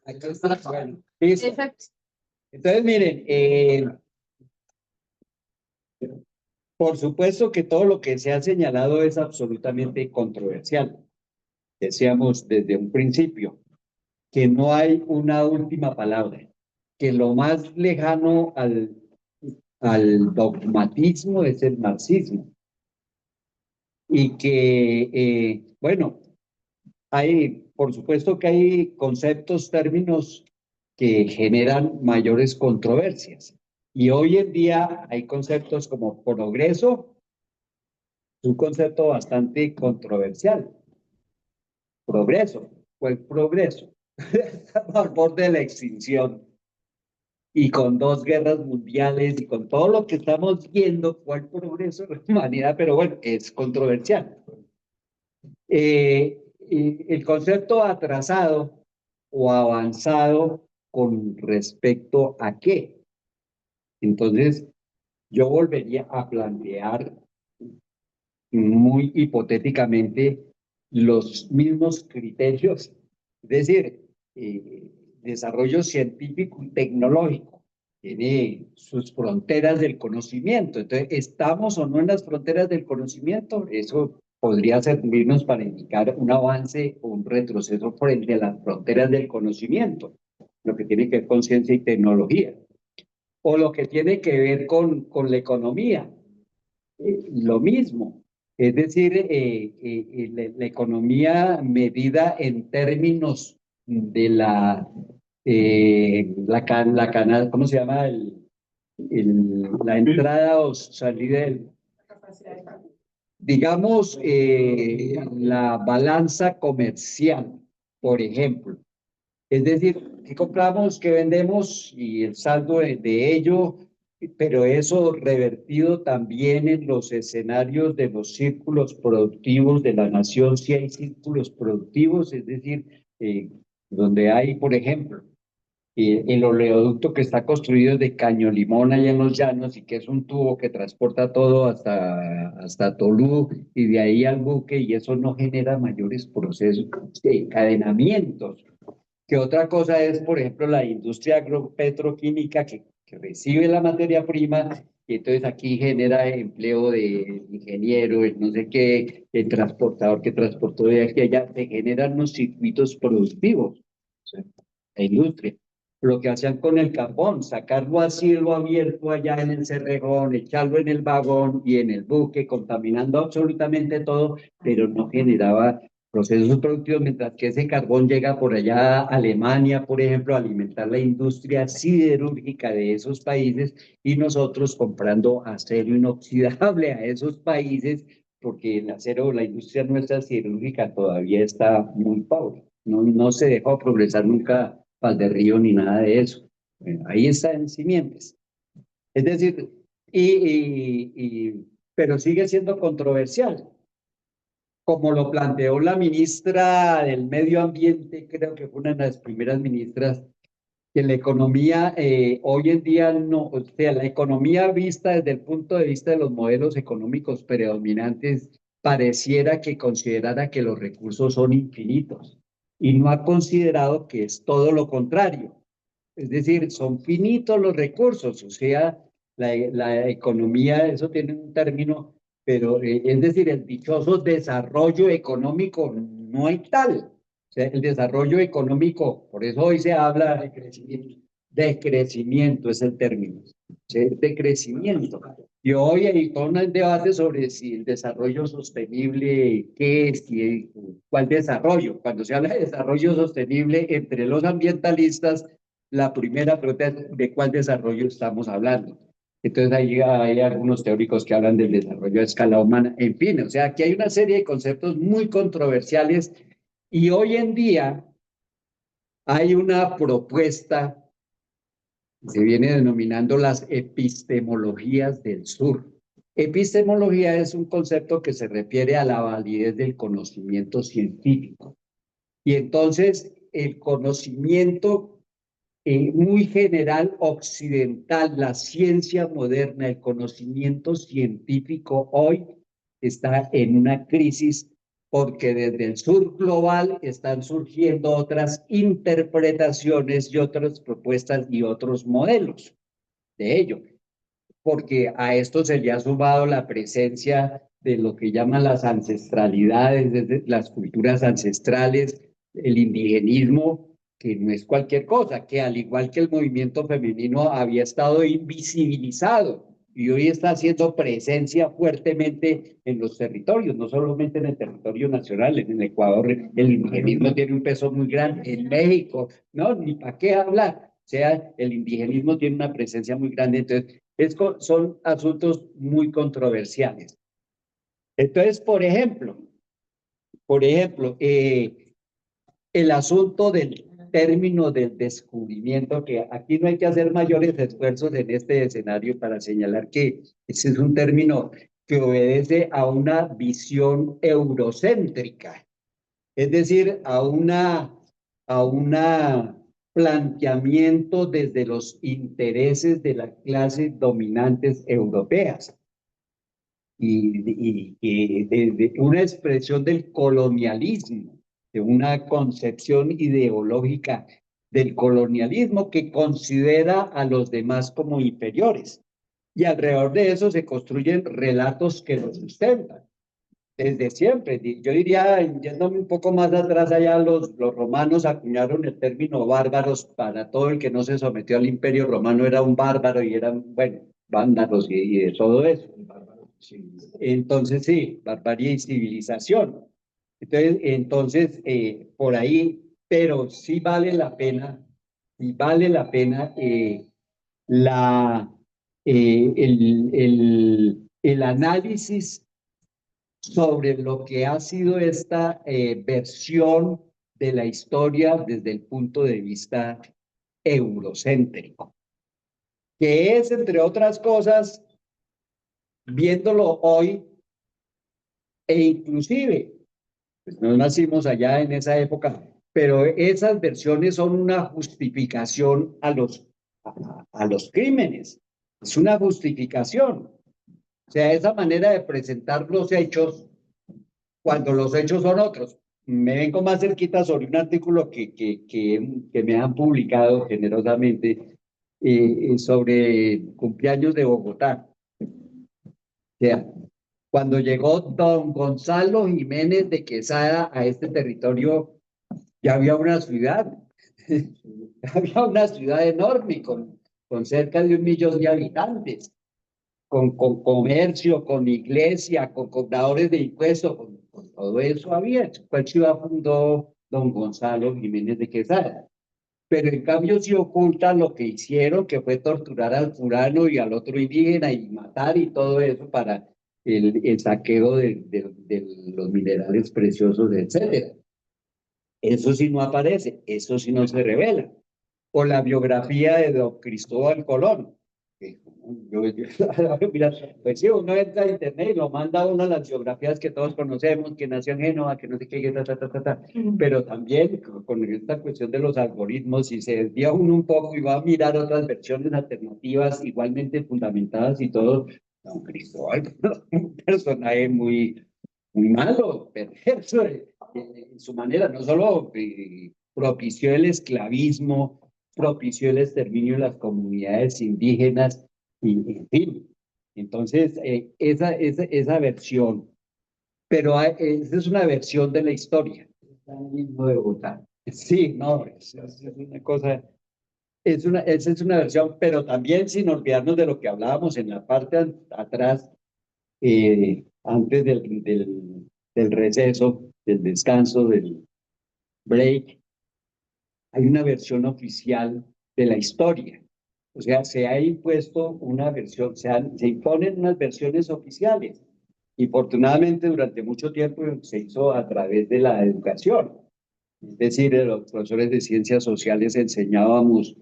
Aquí está. Bueno, listo. Exacto. Entonces, miren, por supuesto que todo lo que se ha señalado es absolutamente controversial. Decíamos desde un principio que no hay una última palabra, que lo más lejano al dogmatismo es el marxismo. Y que, bueno, por supuesto que hay conceptos, términos que generan mayores controversias. Y hoy en día hay conceptos como progreso un concepto bastante controversial. Progreso, ¿cuál progreso? Estamos al borde de la extinción. Y con 2 guerras mundiales y con todo lo que estamos viendo, ¿cuál progreso de la humanidad? Pero bueno, es controversial. El concepto atrasado o avanzado con respecto a qué. Entonces, yo volvería a plantear muy hipotéticamente los mismos criterios, es decir, desarrollo científico y tecnológico tiene sus fronteras del conocimiento. Entonces, ¿estamos o no en las fronteras del conocimiento? Eso podría servirnos para indicar un avance o un retroceso frente a las fronteras del conocimiento, lo que tiene que ver con ciencia y tecnología, o lo que tiene que ver con la economía. Lo mismo, es decir, la economía medida en términos de ¿cómo se llama? La entrada o salida del, digamos, la balanza comercial, por ejemplo. Es decir, ¿qué compramos, qué vendemos y el saldo de ello? Pero eso revertido también en los escenarios de los círculos productivos de la nación, si hay círculos productivos, es decir, donde hay, por ejemplo, el oleoducto que está construido de caño limón allá en los llanos y que es un tubo que transporta todo hasta Tolú y de ahí al buque, y eso no genera mayores procesos de encadenamientos. Que otra cosa es, por ejemplo, la industria agropetroquímica que recibe la materia prima y entonces aquí genera empleo de ingeniero, el no sé qué, el transportador que transportó de aquí a allá, se generan unos circuitos productivos, ¿sí? La industria. Lo que hacían con el carbón, sacarlo a cielo abierto allá en el Cerrejón, echarlo en el vagón y en el buque, contaminando absolutamente todo, pero no generaba procesos productivos, mientras que ese carbón llega por allá a Alemania, por ejemplo, a alimentar la industria siderúrgica de esos países y nosotros comprando acero inoxidable a esos países, porque el acero, la industria nuestra siderúrgica todavía está muy pobre. No se dejó progresar nunca Valderrío ni nada de eso. Bueno, ahí está en simientes. Es decir, pero sigue siendo controversial. Como lo planteó la ministra del Medio Ambiente, creo que fue una de las primeras ministras, que la economía hoy en día no, o sea, la economía vista desde el punto de vista de los modelos económicos predominantes, pareciera que considerara que los recursos son infinitos y no ha considerado que es todo lo contrario. Es decir, son finitos los recursos, o sea, la economía, eso tiene un término, pero es decir, el dichoso desarrollo económico no hay tal. O sea, el desarrollo económico, por eso hoy se habla de crecimiento. De crecimiento es el término, ¿sí? De crecimiento. Y hoy hay todo un debate sobre si el desarrollo sostenible, ¿qué es? ¿Cuál desarrollo? Cuando se habla de desarrollo sostenible entre los ambientalistas, la primera pregunta es ¿de cuál desarrollo estamos hablando? Entonces hay algunos teóricos que hablan del desarrollo a escala humana. En fin, o sea, aquí hay una serie de conceptos muy controversiales y hoy en día hay una propuesta que se viene denominando las epistemologías del sur. Epistemología es un concepto que se refiere a la validez del conocimiento científico. Y entonces el conocimiento muy general occidental, la ciencia moderna, el conocimiento científico hoy está en una crisis porque desde el sur global están surgiendo otras interpretaciones y otras propuestas y otros modelos de ello, porque a esto se le ha sumado la presencia de lo que llaman las ancestralidades, desde las culturas ancestrales, el indigenismo, que no es cualquier cosa, que al igual que el movimiento femenino había estado invisibilizado y hoy está haciendo presencia fuertemente en los territorios, no solamente en el territorio nacional, en el Ecuador el indigenismo tiene un peso muy grande, en México, no, ni para qué hablar, o sea, el indigenismo tiene una presencia muy grande, entonces son asuntos muy controversiales. Entonces, por ejemplo, el asunto del término del descubrimiento, que aquí no hay que hacer mayores esfuerzos en este escenario para señalar que ese es un término que obedece a una visión eurocéntrica, es decir, a una planteamiento desde los intereses de las clases dominantes europeas y desde una expresión del colonialismo, de una concepción ideológica del colonialismo que considera a los demás como inferiores. Y alrededor de eso se construyen relatos que lo sustentan. Desde siempre, yo diría, yéndome un poco más atrás allá, los romanos acuñaron el término bárbaros para todo el que no se sometió al imperio romano, era un bárbaro y eran, bueno, vándalos y de todo eso. Entonces, sí, barbarie y civilización. Entonces, por ahí, pero sí vale la pena, la, el análisis sobre lo que ha sido esta versión de la historia desde el punto de vista eurocéntrico, que es, entre otras cosas, viéndolo hoy, e inclusive, pues no nacimos allá en esa época, pero esas versiones son una justificación a los crímenes, es una justificación. O sea, esa manera de presentar los hechos cuando los hechos son otros. Me vengo más cerquita sobre un artículo que me han publicado generosamente sobre cumpleaños de Bogotá. O sea, cuando llegó don Gonzalo Jiménez de Quesada a este territorio, ya había una ciudad, había una ciudad enorme con cerca de 1 millón de habitantes, con comercio, con iglesia, con cobradores de impuestos, con todo eso había. ¿Cuál ciudad fundó don Gonzalo Jiménez de Quesada? Pero en cambio se oculta lo que hicieron, que fue torturar al fulano y al otro indígena y matar y todo eso para el saqueo de los minerales preciosos, etcétera. Eso sí no aparece, eso sí no se revela. O la biografía de don Cristóbal Colón. Mira, pues sí, uno entra a internet y lo manda a uno a las biografías que todos conocemos, que nació en Génova, que no sé qué, pero también con esta cuestión de los algoritmos, si se desvía uno un poco y va a mirar otras versiones alternativas igualmente fundamentadas y todo, don Cristóbal, un personaje muy malo, perverso en su manera, no solo propició el esclavismo, propició el exterminio de las comunidades indígenas, y, en fin. Entonces, esa versión, pero esa es una versión de la historia. De Bogotá. Sí, no, es una cosa, esa es una versión, pero también sin olvidarnos de lo que hablábamos en la parte atrás, antes del receso, del descanso, del break, hay una versión oficial de la historia. O sea, se ha impuesto una versión, se imponen unas versiones oficiales. Y afortunadamente durante mucho tiempo se hizo a través de la educación. Es decir, los profesores de ciencias sociales enseñábamos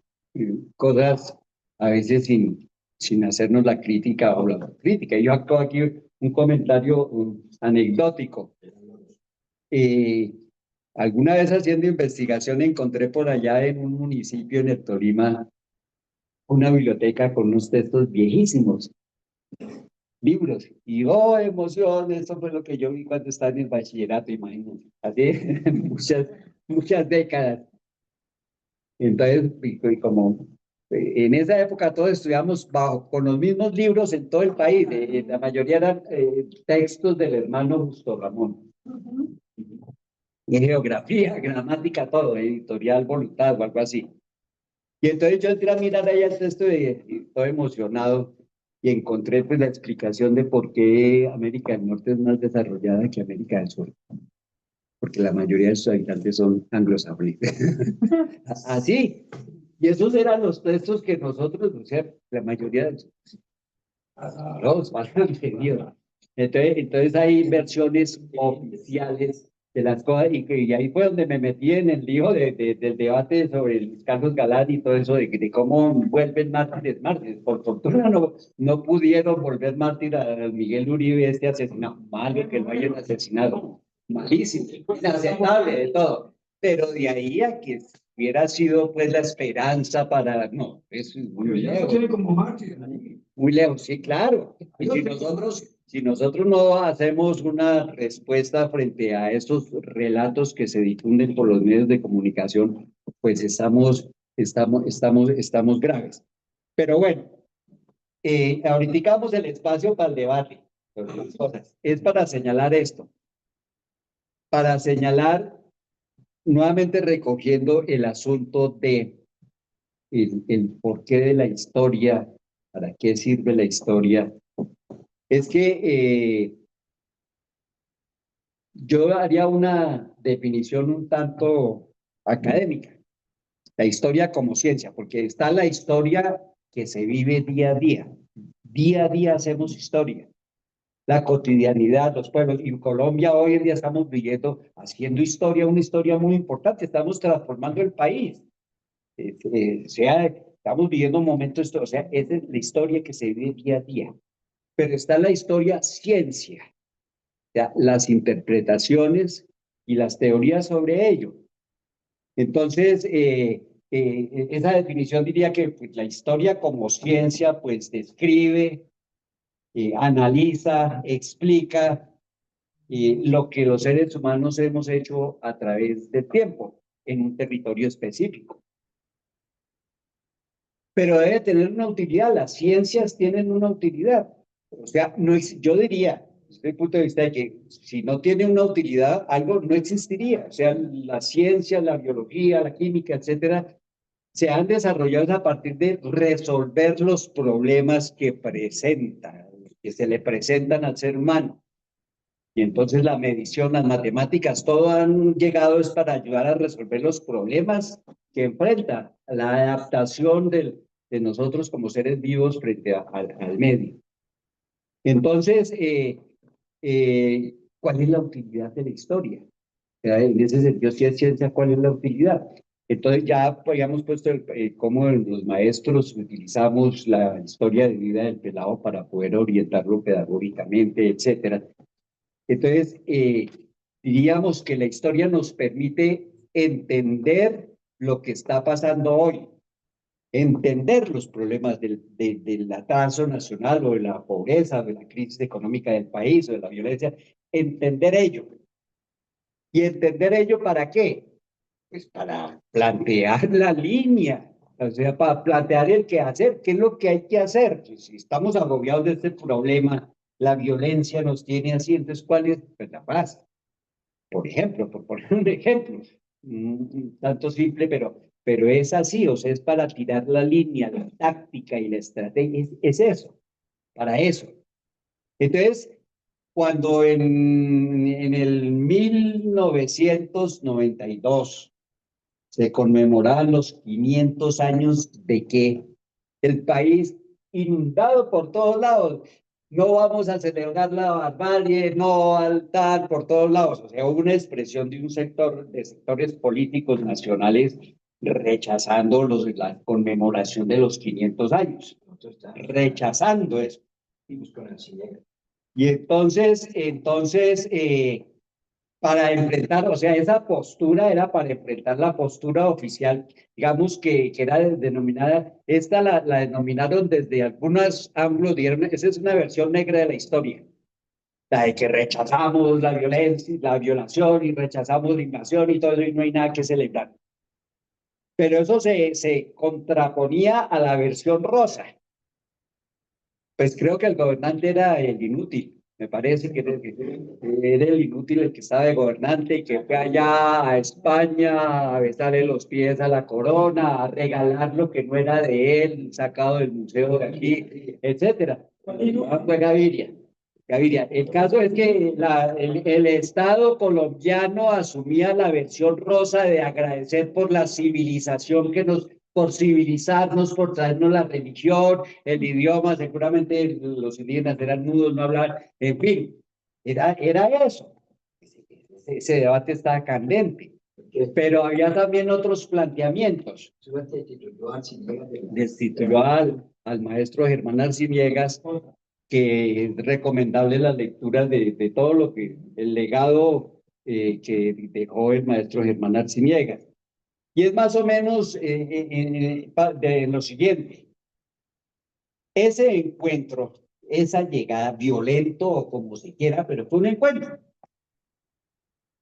cosas a veces sin hacernos la crítica o la crítica. Yo hago aquí un comentario anecdótico. Alguna vez haciendo investigación encontré por allá en un municipio en el Tolima una biblioteca con unos textos viejísimos, libros, y oh, emoción, eso fue lo que yo vi cuando estaba en el bachillerato, imagínense, hace muchas décadas. Entonces, y como en esa época todos estudiamos con los mismos libros en todo el país, la mayoría eran textos del hermano Justo Ramón. Y geografía, gramática, todo, editorial, voluntad o algo así. Y entonces yo entré a mirar ahí el texto y todo emocionado y encontré pues la explicación de por qué América del Norte es más desarrollada que América del Sur. Porque la mayoría de sus habitantes son anglosajones. Así. Y esos eran los textos que nosotros, o sea, la mayoría de los van entendidos. Entonces hay versiones oficiales de las cosas, y ahí fue donde me metí en el lío del debate sobre Luis Carlos Galán y todo eso, de cómo vuelven mártires. Por fortuna no pudieron volver mártir a Miguel Uribe, este asesinado. Malo que lo hayan asesinado. Malísimo, inaceptable de todo. Pero de ahí a que hubiera sido pues la esperanza para... No, eso es muy lejos. Tiene como mártir. Muy lejos, sí, claro. Y si nosotros no hacemos una respuesta frente a esos relatos que se difunden por los medios de comunicación, pues estamos graves. Pero bueno, ahorita damos el espacio para el debate sobre las cosas. Es para señalar esto, para señalar, nuevamente recogiendo el asunto de el porqué de la historia, para qué sirve la historia. Es que yo haría una definición un tanto académica, la historia como ciencia, porque está la historia que se vive día a día hacemos historia, la cotidianidad, los pueblos, y en Colombia hoy en día estamos viviendo, haciendo historia, una historia muy importante, estamos transformando el país, estamos viviendo momentos, o sea, esa es la historia que se vive día a día, pero está la historia ciencia, sea, las interpretaciones y las teorías sobre ello. Entonces, esa definición diría que pues, la historia como ciencia pues describe, analiza, explica lo que los seres humanos hemos hecho a través del tiempo en un territorio específico. Pero debe tener una utilidad, las ciencias tienen una utilidad. O sea, no es, yo diría, desde el punto de vista de que si no tiene una utilidad, algo no existiría. O sea, la ciencia, la biología, la química, etcétera, se han desarrollado a partir de resolver los problemas que presentan, que se le presentan al ser humano. Y entonces la medición, las matemáticas, todo han llegado es para ayudar a resolver los problemas que enfrenta la adaptación de nosotros como seres vivos frente al medio. Entonces, ¿cuál es la utilidad de la historia? En ese sentido, si es ciencia, ¿cuál es la utilidad? Entonces ya habíamos puesto cómo los maestros utilizamos la historia de vida del pelado para poder orientarlo pedagógicamente, etcétera. Entonces, diríamos que la historia nos permite entender lo que está pasando hoy, entender los problemas del atraso nacional o de la pobreza, de la crisis económica del país o de la violencia, entender ello. ¿Y entender ello para qué? Pues para plantear la línea, o sea, para plantear el qué hacer, qué es lo que hay que hacer. Pues, si estamos agobiados de este problema, la violencia nos tiene así, entonces, ¿cuál es? Pues la paz. Por ejemplo, por poner un ejemplo, tanto simple, pero es así, o sea, es para tirar la línea, la táctica y la estrategia, es eso, para eso. Entonces, cuando en el 1992 se conmemoraban los 500 años de que el país inundado por todos lados, no vamos a celebrar la barbarie, no al tal, por todos lados. O sea, hubo una expresión de un sector, de sectores políticos nacionales rechazando la conmemoración de los 500 años, rechazando eso. Y entonces, para enfrentar, o sea, esa postura era para enfrentar la postura oficial, digamos que era denominada, esta la denominaron desde algunos ángulos, dijeron, esa es una versión negra de la historia, la de que rechazamos la violencia, la violación y rechazamos la invasión y todo eso y no hay nada que celebrar. Pero eso se contraponía a la versión rosa. Pues creo que el gobernante era el inútil. Me parece que era el inútil el que estaba de gobernante y que fue allá a España a besarle los pies a la corona, a regalar lo que no era de él, sacado del museo de aquí, etcétera. Fue Gaviria. El caso es que el Estado colombiano asumía la versión rosa de agradecer por la civilización que nos por civilizarnos, por traernos la religión, el idioma, seguramente los indígenas eran mudos, no hablaban, en fin, era eso. Ese debate estaba candente. Pero había también otros planteamientos. Destituyó al maestro Germán Arciniegas, que es recomendable la lectura de todo lo que el legado que dejó el maestro Germán Arciniegas. Y es más o menos de lo siguiente. Ese encuentro, esa llegada, violento o como se quiera, pero fue un encuentro.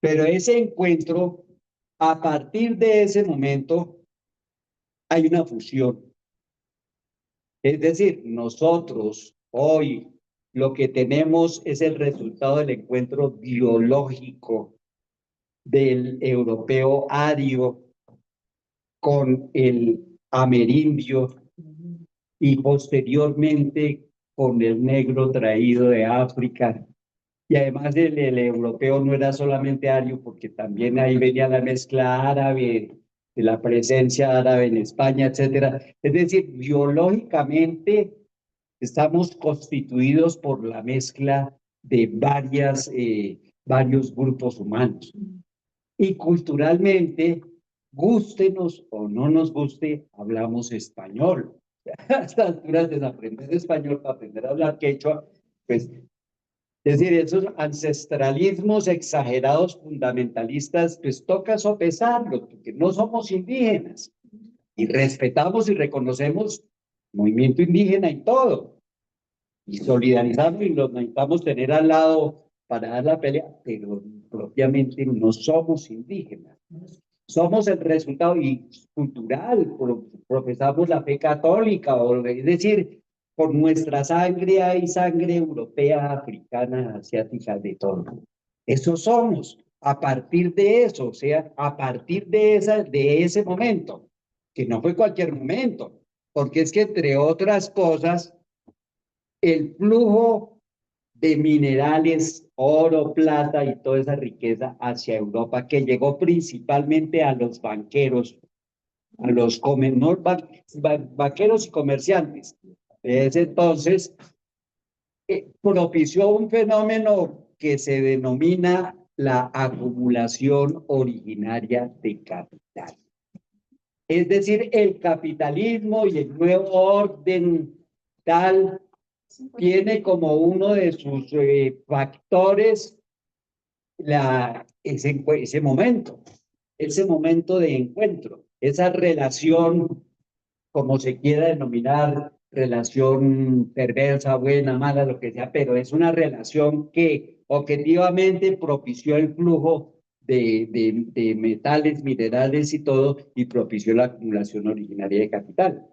Pero ese encuentro, a partir de ese momento, hay una fusión. Es decir, nosotros hoy lo que tenemos es el resultado del encuentro biológico del europeo ario con el amerindio y posteriormente con el negro traído de África. Y además el europeo no era solamente ario, porque también ahí venía la mezcla árabe, de la presencia árabe en España, etcétera. Es decir, biológicamente estamos constituidos por la mezcla de varios grupos humanos. Y culturalmente, gústenos o no nos guste, hablamos español. A estas alturas de aprender español para aprender a hablar quechua, pues, es decir, esos ancestralismos exagerados fundamentalistas, pues toca sopesarlos, porque no somos indígenas. Y respetamos y reconocemos el movimiento indígena y todo. Y solidarizamos y los necesitamos tener al lado para dar la pelea, pero propiamente no somos indígenas. Somos el resultado y cultural, profesamos la fe católica, es decir, por nuestra sangre hay sangre europea, africana, asiática, de todo. Eso somos. A partir de eso, o sea, a partir de ese momento, que no fue cualquier momento, porque es que entre otras cosas, el flujo de minerales, oro, plata y toda esa riqueza hacia Europa, que llegó principalmente a los banqueros, a los banqueros y comerciantes. Desde entonces, propició un fenómeno que se denomina la acumulación originaria de capital. Es decir, el capitalismo y el nuevo orden tal tiene como uno de sus factores ese momento de encuentro, esa relación, como se quiera denominar, relación perversa, buena, mala, lo que sea, pero es una relación que objetivamente propició el flujo de metales, minerales y todo, y propició la acumulación originaria de capital.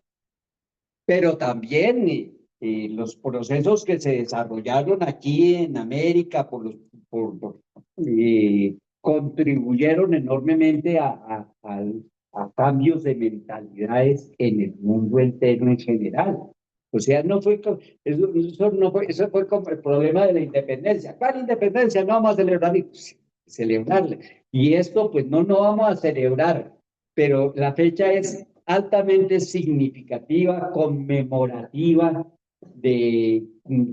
Pero también los procesos que se desarrollaron aquí en América contribuyeron enormemente a cambios de mentalidades en el mundo entero en general. O sea, eso fue como el problema de la independencia. ¿Cuál independencia? No vamos a celebrar, celebrarle. Y esto, pues no vamos a celebrar, pero la fecha es altamente significativa, conmemorativa, de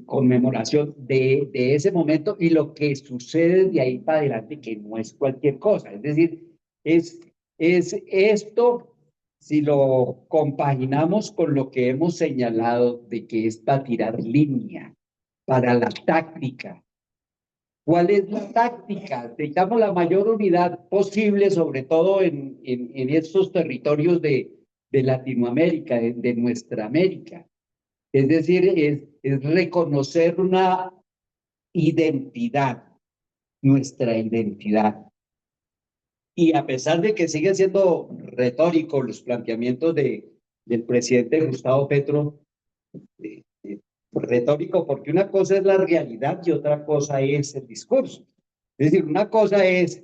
conmemoración de ese momento y lo que sucede de ahí para adelante, que no es cualquier cosa. Es decir, es esto, si lo compaginamos con lo que hemos señalado de que es para tirar línea, para la táctica. ¿Cuál es la táctica? Necesitamos la mayor unidad posible, sobre todo en estos territorios de Latinoamérica, de nuestra América. Es decir, es reconocer una identidad, nuestra identidad. Y a pesar de que siguen siendo retóricos los planteamientos del presidente Gustavo Petro, retórico, porque una cosa es la realidad y otra cosa es el discurso. Es decir, una cosa es,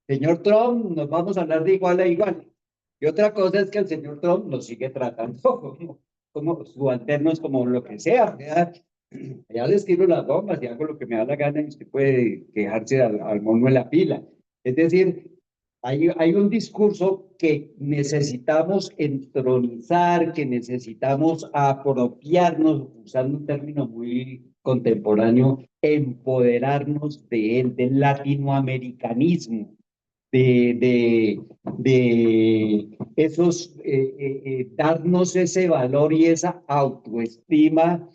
señor Trump, nos vamos a hablar de igual a igual. Y otra cosa es que el señor Trump nos sigue tratando como subalternos, como lo que sea. Ya les tiro las bombas y hago lo que me da la gana y usted puede quejarse al mono en la pila. Es decir, hay un discurso que necesitamos entronizar, que necesitamos apropiarnos, usando un término muy contemporáneo, empoderarnos de él, del latinoamericanismo, de esos, darnos ese valor y esa autoestima,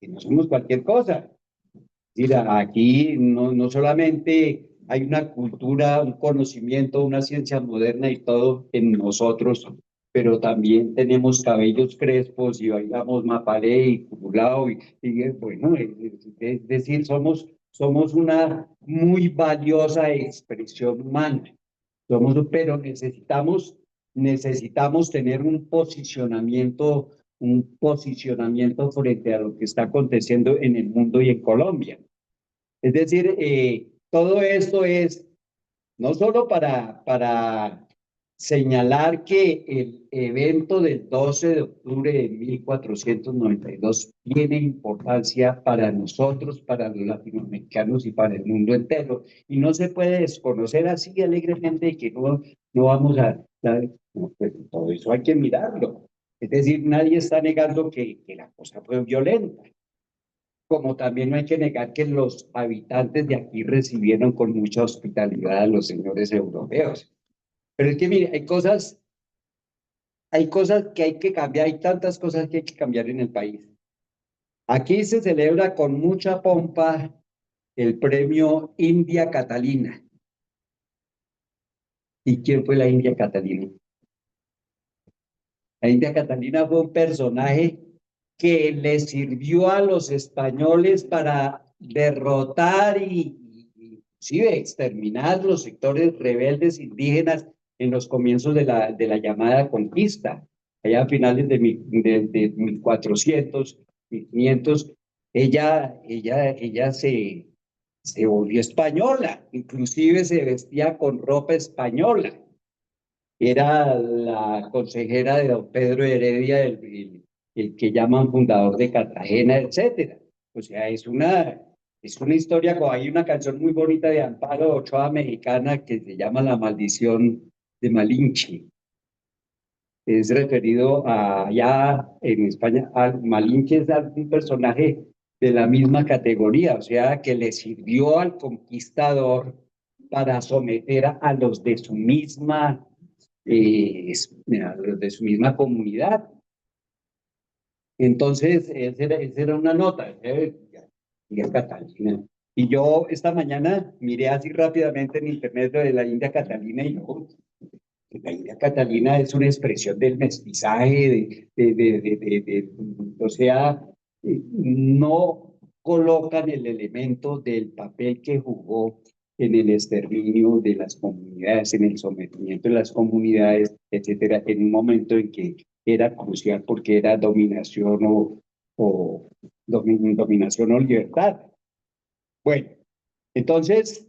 que no somos cualquier cosa. Mira, aquí no solamente hay una cultura, un conocimiento, una ciencia moderna y todo en nosotros, pero también tenemos cabellos crespos y bailamos mapalé y curulao bueno, es decir, somos una muy valiosa expresión humana. Pero necesitamos tener un posicionamiento frente a lo que está aconteciendo en el mundo y en Colombia. Es decir, todo esto es no solo para señalar que el evento del 12 de octubre de 1492 tiene importancia para nosotros, para los latinoamericanos y para el mundo entero, y no se puede desconocer así alegremente que no vamos no, pues, todo eso hay que mirarlo. Es decir, nadie está negando que la cosa fue violenta, como también no hay que negar que los habitantes de aquí recibieron con mucha hospitalidad a los señores europeos. Pero es que, mire, hay cosas que hay que cambiar, hay tantas cosas que hay que cambiar en el país. Aquí se celebra con mucha pompa el premio India Catalina. ¿Y quién fue la India Catalina? La India Catalina fue un personaje que le sirvió a los españoles para derrotar inclusive exterminar los sectores rebeldes indígenas en los comienzos de la llamada conquista. Allá a finales de 1400, 1500, ella se volvió española, inclusive se vestía con ropa española. Era la consejera de don Pedro Heredia, el que llaman fundador de Cartagena, etcétera. O sea, es una historia, hay una canción muy bonita de Amparo Ochoa mexicana que se llama La Maldición de Malinche. Es referido allá en España, Malinche es un personaje de la misma categoría, o sea, que le sirvió al conquistador para someter a los de su misma de su misma comunidad. Entonces, esa era una nota, Catalina. Y yo esta mañana miré así rápidamente en internet lo de la India Catalina y no, la India Catalina es una expresión del mestizaje, o sea, no colocan el elemento del papel que jugó en el exterminio de las comunidades, en el sometimiento de las comunidades, etcétera, en un momento en que era crucial porque era dominación dominación o libertad. Bueno, entonces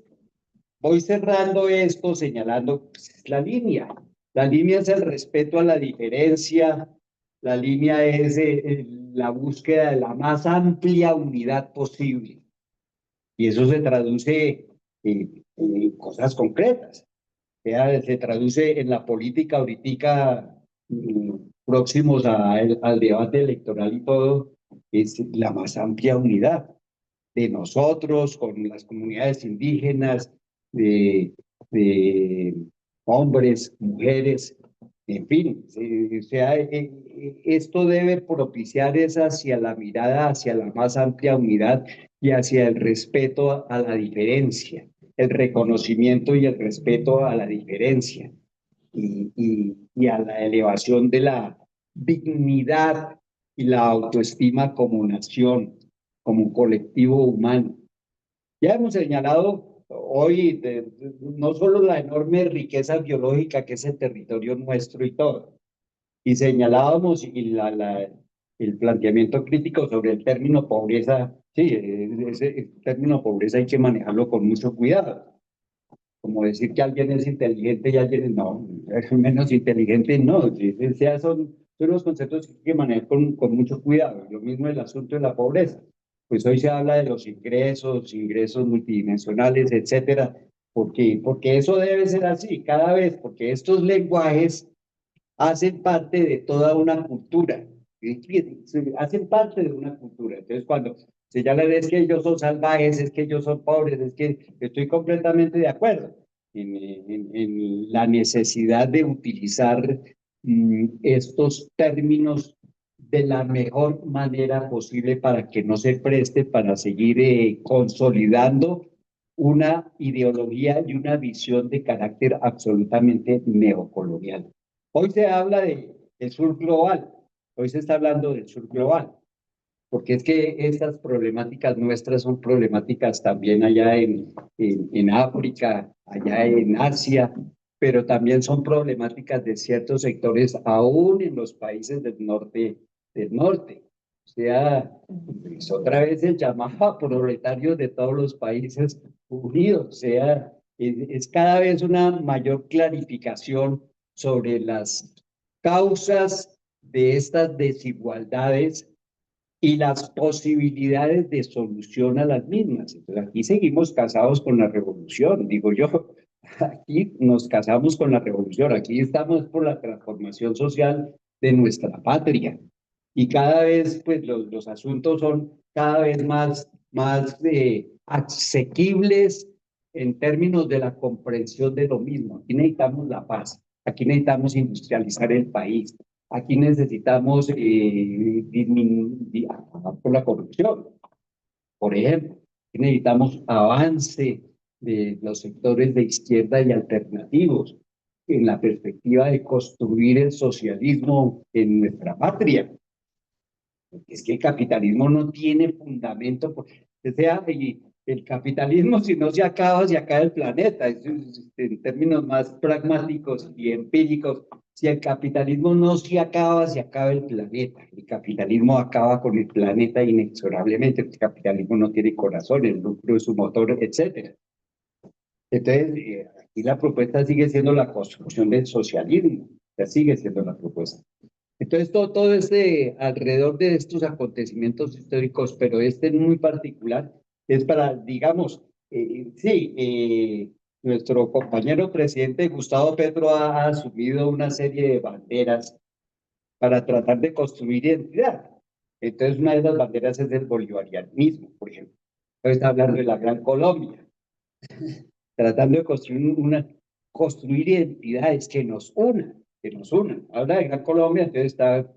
voy cerrando esto señalando pues, la línea. La línea es el respeto a la diferencia, la línea es la búsqueda de la más amplia unidad posible. Y eso se traduce en cosas concretas. Se traduce en la política ahorita próximos al debate electoral y todo, es la más amplia unidad de nosotros con las comunidades indígenas, de hombres, mujeres, en fin, o sea, esto debe propiciar hacia la mirada, hacia la más amplia unidad y hacia el respeto a la diferencia, el reconocimiento y el respeto a la diferencia y a la elevación de la dignidad y la autoestima como nación, como colectivo humano. Ya hemos señalado hoy no solo la enorme riqueza biológica que es el territorio nuestro y todo, y señalábamos el planteamiento crítico sobre el término pobreza. Sí, ese término pobreza hay que manejarlo con mucho cuidado. Como decir que alguien es inteligente y alguien no, es menos inteligente, no. O sea, son unos conceptos que hay que manejar con mucho cuidado. Lo mismo el asunto de la pobreza. Pues hoy se habla de los ingresos multidimensionales, etcétera, Porque eso debe ser así cada vez, porque estos lenguajes hacen parte de toda una cultura, hacen parte de una cultura. Entonces, cuando señalan es que ellos son salvajes, es que ellos son pobres, es que estoy completamente de acuerdo en la necesidad de utilizar estos términos de la mejor manera posible para que no se preste para seguir consolidando una ideología y una visión de carácter absolutamente neocolonial. Hoy se habla del sur global, hoy se está hablando del sur global, porque es que estas problemáticas nuestras son problemáticas también allá en África, allá en Asia, pero también son problemáticas de ciertos sectores aún en los países del norte. O sea, es otra vez el llamado a proletarios de todos los países unidos, o sea, es cada vez una mayor clarificación sobre las causas de estas desigualdades y las posibilidades de solución a las mismas. Entonces, aquí seguimos casados con la revolución, digo yo, aquí nos casamos con la revolución, aquí estamos por la transformación social de nuestra patria. Y cada vez, pues, los asuntos son cada vez más asequibles en términos de la comprensión de lo mismo. Aquí necesitamos la paz, aquí necesitamos industrializar el país, aquí necesitamos acabar con la corrupción, por ejemplo. Aquí necesitamos avance de los sectores de izquierda y alternativos en la perspectiva de construir el socialismo en nuestra patria. Es que el capitalismo no tiene fundamento, o sea, y el capitalismo si no se acaba el planeta, en términos más pragmáticos y empíricos, si el capitalismo no se acaba el planeta, el capitalismo acaba con el planeta inexorablemente, el capitalismo no tiene corazón, el lucro es su motor, etc. Entonces, aquí la propuesta sigue siendo la construcción del socialismo, ya sigue siendo la propuesta. Entonces, todo alrededor de estos acontecimientos históricos, pero este en muy particular, es para, digamos, nuestro compañero presidente Gustavo Petro ha asumido una serie de banderas para tratar de construir identidad. Entonces, una de las banderas es el bolivarianismo, por ejemplo. Entonces, está hablando de la Gran Colombia, tratando de construir identidades que nos unan. Habla de Gran Colombia, entonces está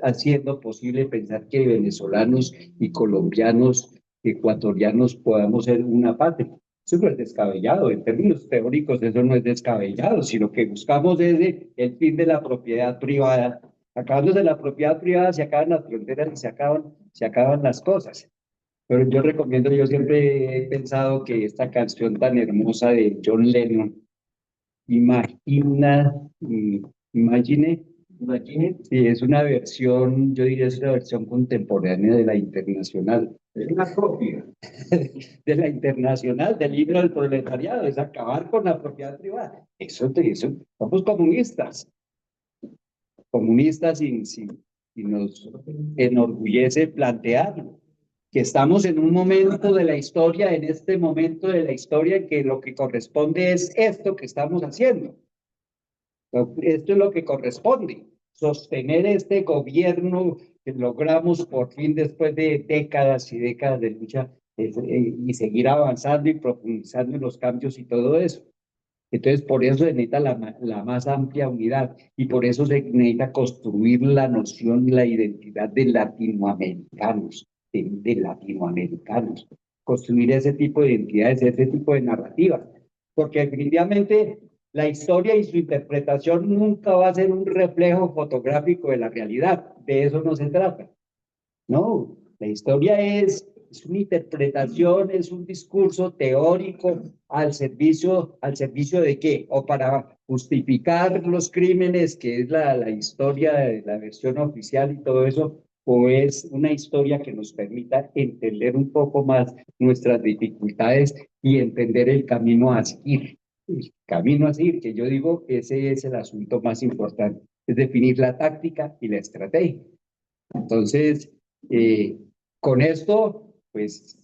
haciendo posible pensar que venezolanos y colombianos, ecuatorianos podamos ser una patria. Eso no es descabellado, en términos teóricos eso no es descabellado, sino que buscamos desde el fin de la propiedad privada. Acabándose la propiedad privada, se acaban las fronteras y se acaban las cosas. Pero yo recomiendo, yo siempre he pensado que esta canción tan hermosa de John Lennon, Imagine, sí, es una versión, yo diría es una versión contemporánea de la Internacional. Es una copia de la Internacional, del himno del proletariado, es acabar con la propiedad privada. Eso somos comunistas y nos enorgullece plantearlo, que estamos en un momento de la historia, en este momento de la historia en que lo que corresponde es esto que estamos haciendo. Esto es lo que corresponde, sostener este gobierno que logramos por fin después de décadas y décadas de lucha y seguir avanzando y profundizando en los cambios y todo eso. Entonces, por eso se necesita la más amplia unidad y por eso se necesita construir la noción y la identidad de latinoamericanos, de latinoamericanos, construir ese tipo de identidades, ese tipo de narrativas, porque definitivamente la historia y su interpretación nunca va a ser un reflejo fotográfico de la realidad, de eso no se trata. No, la historia es una interpretación, es un discurso teórico al servicio de qué, o para justificar los crímenes, que es la historia de la versión oficial y todo eso, o es una historia que nos permita entender un poco más nuestras dificultades y entender el camino a seguir. El camino a seguir, que yo digo, ese es el asunto más importante, es definir la táctica y la estrategia. Entonces, con esto, pues,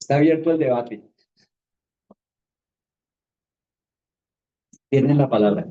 está abierto el debate. Tienen la palabra.